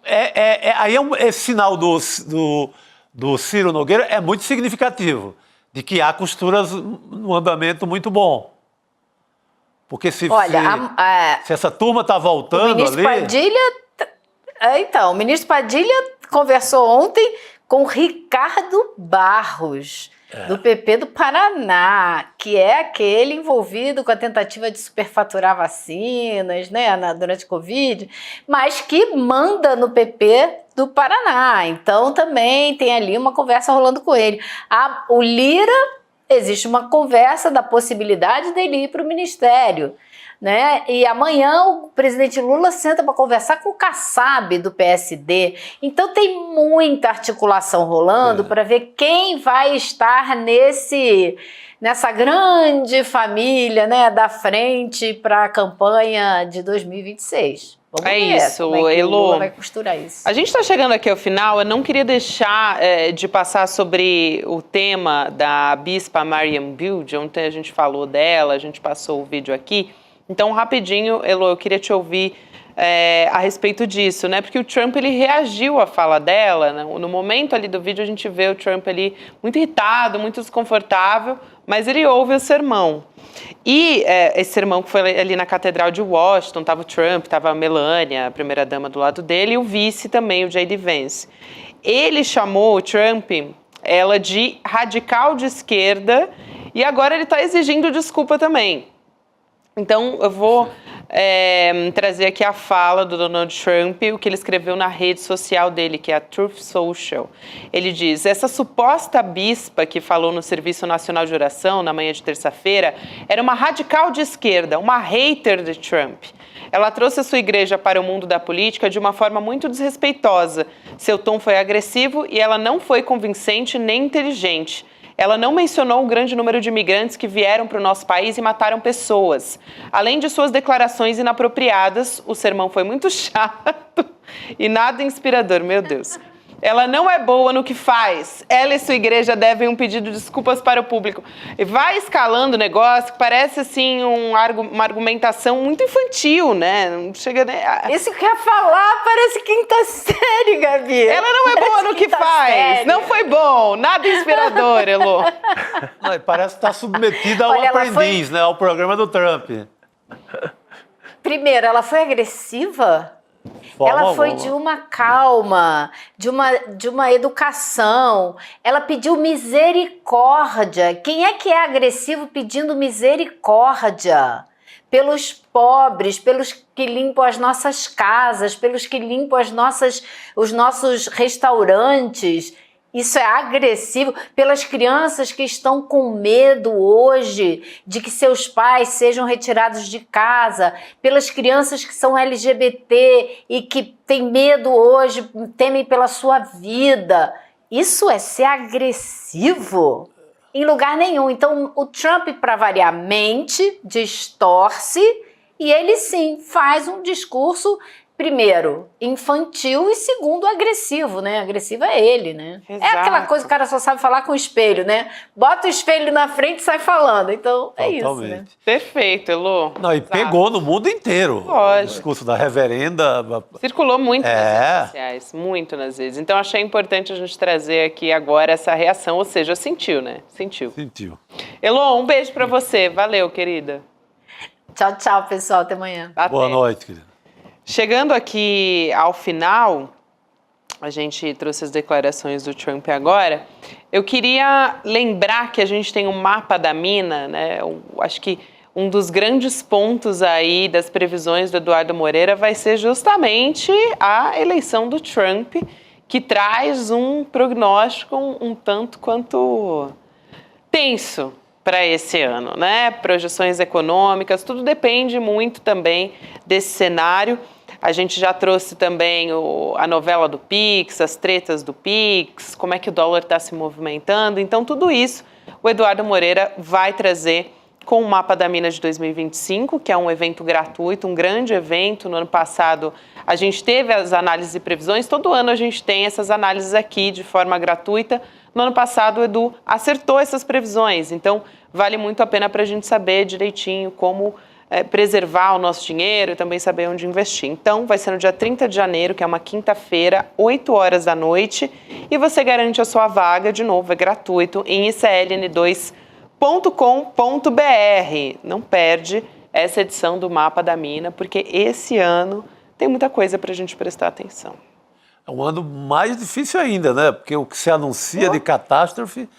esse sinal do Ciro Nogueira é muito significativo, de que há costuras no andamento muito bom. Porque se essa turma está voltando o ministro ali... o ministro Padilha conversou ontem com o Ricardo Barros, do PP do Paraná, que é aquele envolvido com a tentativa de superfaturar vacinas, né, durante a Covid, mas que manda no PP do Paraná. Então também tem ali uma conversa rolando com ele. O Lira... Existe uma conversa da possibilidade dele ir para o ministério, né? E amanhã o presidente Lula senta para conversar com o Kassab do PSD. Então tem muita articulação rolando para ver quem vai estar nessa grande família, né, da frente para a campanha de 2026. Vamos ver isso, como é que o Elô. Lula vai costurar isso. A gente está chegando aqui ao final, eu não queria deixar de passar sobre o tema da bispa Mariam Building. Ontem a gente falou dela, a gente passou o vídeo aqui. Então, rapidinho, Elô, eu queria te ouvir a respeito disso, né? Porque o Trump, ele reagiu à fala dela, né? No momento ali do vídeo a gente vê o Trump ali muito irritado, muito desconfortável, mas ele ouve o sermão. E esse sermão que foi ali na Catedral de Washington, estava o Trump, estava a Melania, a primeira-dama do lado dele, e o vice também, o J.D. Vance. Ele chamou o Trump, ela de radical de esquerda, e agora ele está exigindo desculpa também. Então, eu vou trazer aqui a fala do Donald Trump, o que ele escreveu na rede social dele, que é a Truth Social. Ele diz: essa suposta bispa que falou no Serviço Nacional de Oração, na manhã de terça-feira, era uma radical de esquerda, uma hater de Trump. Ela trouxe a sua igreja para o mundo da política de uma forma muito desrespeitosa. Seu tom foi agressivo e ela não foi convincente nem inteligente. Ela não mencionou o grande número de imigrantes que vieram para o nosso país e mataram pessoas. Além de suas declarações inapropriadas, o sermão foi muito chato e nada inspirador, meu Deus. Ela não é boa no que faz. Ela e sua igreja devem um pedido de desculpas para o público. E vai escalando o negócio, que parece assim uma argumentação muito infantil, né? Não chega nem Isso que eu ia falar parece quinta série, Gabi. Ela não é boa no que faz. Série. Não foi bom, nada inspirador, Elô. Parece estar submetida ao aprendiz, né? Ao programa do Trump. Primeiro, ela foi agressiva? Ela foi de uma calma, de uma educação. Ela pediu misericórdia. Quem é que é agressivo pedindo misericórdia? Pelos pobres, pelos que limpam as nossas casas, pelos que limpam os nossos restaurantes. Isso é agressivo, pelas crianças que estão com medo hoje de que seus pais sejam retirados de casa, pelas crianças que são LGBT e que têm medo hoje, temem pela sua vida. Isso é ser agressivo? Em lugar nenhum. Então, o Trump, para variar, mente, distorce e ele sim faz um discurso, primeiro, infantil e segundo, agressivo, né? Agressivo é ele, né? Exato. É aquela coisa que o cara só sabe falar com o espelho, né? Bota o espelho na frente e sai falando. Então, é isso, né? Perfeito, Elô. Não, e pegou no mundo inteiro. Lógico. O discurso da reverenda. Circulou muito nas redes sociais, muito nas redes. Então, achei importante a gente trazer aqui agora essa reação, ou seja, sentiu, né? Sentiu. Elô, um beijo pra você. Valeu, querida. Tchau, tchau, pessoal. Até amanhã. Até. Boa noite, querida. Chegando aqui ao final, a gente trouxe as declarações do Trump agora. Eu queria lembrar que a gente tem um mapa da mina, né? Acho que um dos grandes pontos aí das previsões do Eduardo Moreira vai ser justamente a eleição do Trump, que traz um prognóstico um tanto quanto tenso para esse ano, né? Projeções econômicas, tudo depende muito também desse cenário. A gente já trouxe também a novela do Pix, as tretas do Pix, como é que o dólar está se movimentando. Então, tudo isso o Eduardo Moreira vai trazer com o Mapa da Mina de 2025, que é um evento gratuito, um grande evento. No ano passado, a gente teve as análises e previsões. Todo ano a gente tem essas análises aqui de forma gratuita. No ano passado, o Edu acertou essas previsões. Então, vale muito a pena para a gente saber direitinho como preservar o nosso dinheiro e também saber onde investir. Então, vai ser no dia 30 de janeiro, que é uma quinta-feira, 8 horas da noite. E você garante a sua vaga, de novo, é gratuito, em icln2.com.br. Não perde essa edição do Mapa da Mina, porque esse ano tem muita coisa para a gente prestar atenção. É um ano mais difícil ainda, né? Porque o que se anuncia de catástrofe,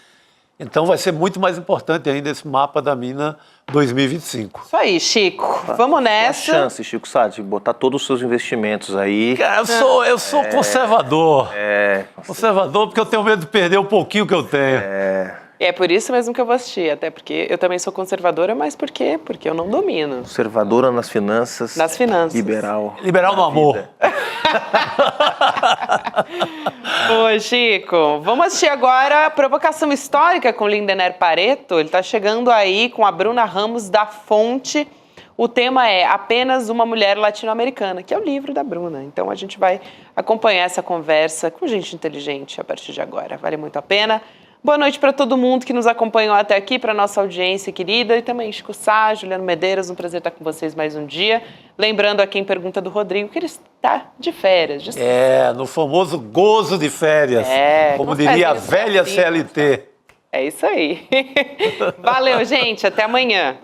então vai ser muito mais importante ainda esse Mapa da Mina 2025. Isso aí, Chico. Vamos nessa. A chance, Chico Sá, de botar todos os seus investimentos aí. Cara, eu sou conservador. Conservador porque eu tenho medo de perder um pouquinho que eu tenho. E é por isso mesmo que eu vou assistir, até porque eu também sou conservadora, mas por quê? Porque eu não domino. Conservadora nas finanças. Nas finanças. Liberal. Liberal no amor. Ô, Chico, vamos assistir agora a Provocação Histórica com Lindener Pareto. Ele está chegando aí com a Bruna Ramos da Fonte. O tema é Apenas uma Mulher Latino-Americana, que é o livro da Bruna. Então a gente vai acompanhar essa conversa com gente inteligente a partir de agora. Vale muito a pena. Boa noite para todo mundo que nos acompanhou até aqui, para nossa audiência querida, e também Chico Sá, Juliano Medeiros, um prazer estar com vocês mais um dia. Lembrando a quem pergunta do Rodrigo que ele está de férias. No famoso gozo de férias, como diria a velha CLT. É isso aí. Valeu, gente, até amanhã.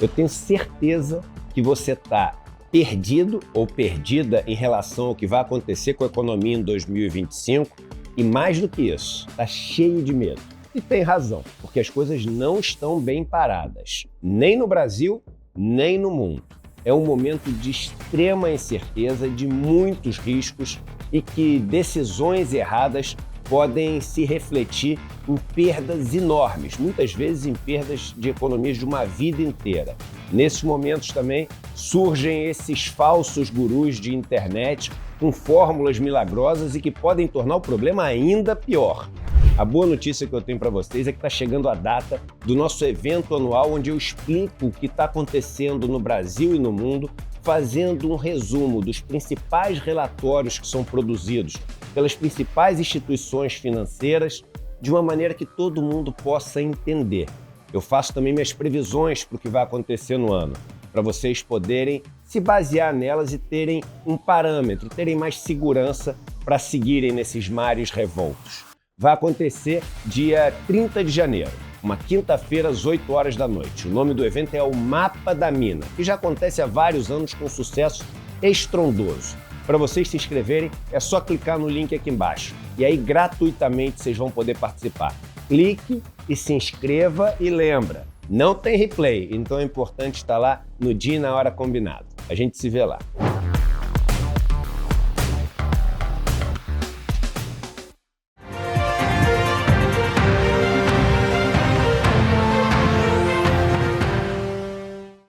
Eu tenho certeza que você está perdido ou perdida em relação ao que vai acontecer com a economia em 2025. E mais do que isso, está cheio de medo. E tem razão, porque as coisas não estão bem paradas, nem no Brasil, nem no mundo. É um momento de extrema incerteza, de muitos riscos e que decisões erradas podem se refletir em perdas enormes, muitas vezes em perdas de economias de uma vida inteira. Nesses momentos também surgem esses falsos gurus de internet com fórmulas milagrosas e que podem tornar o problema ainda pior. A boa notícia que eu tenho para vocês é que está chegando a data do nosso evento anual, onde eu explico o que está acontecendo no Brasil e no mundo, fazendo um resumo dos principais relatórios que são produzidos pelas principais instituições financeiras, de uma maneira que todo mundo possa entender. Eu faço também minhas previsões para o que vai acontecer no ano, para vocês poderem se basear nelas e terem um parâmetro, terem mais segurança para seguirem nesses mares revoltos. Vai acontecer dia 30 de janeiro, uma quinta-feira às 8 horas da noite. O nome do evento é o Mapa da Mina, que já acontece há vários anos com sucesso estrondoso. Para vocês se inscreverem, é só clicar no link aqui embaixo. E aí, gratuitamente, vocês vão poder participar. Clique e se inscreva e lembra, não tem replay, então é importante estar lá no dia e na hora combinado. A gente se vê lá.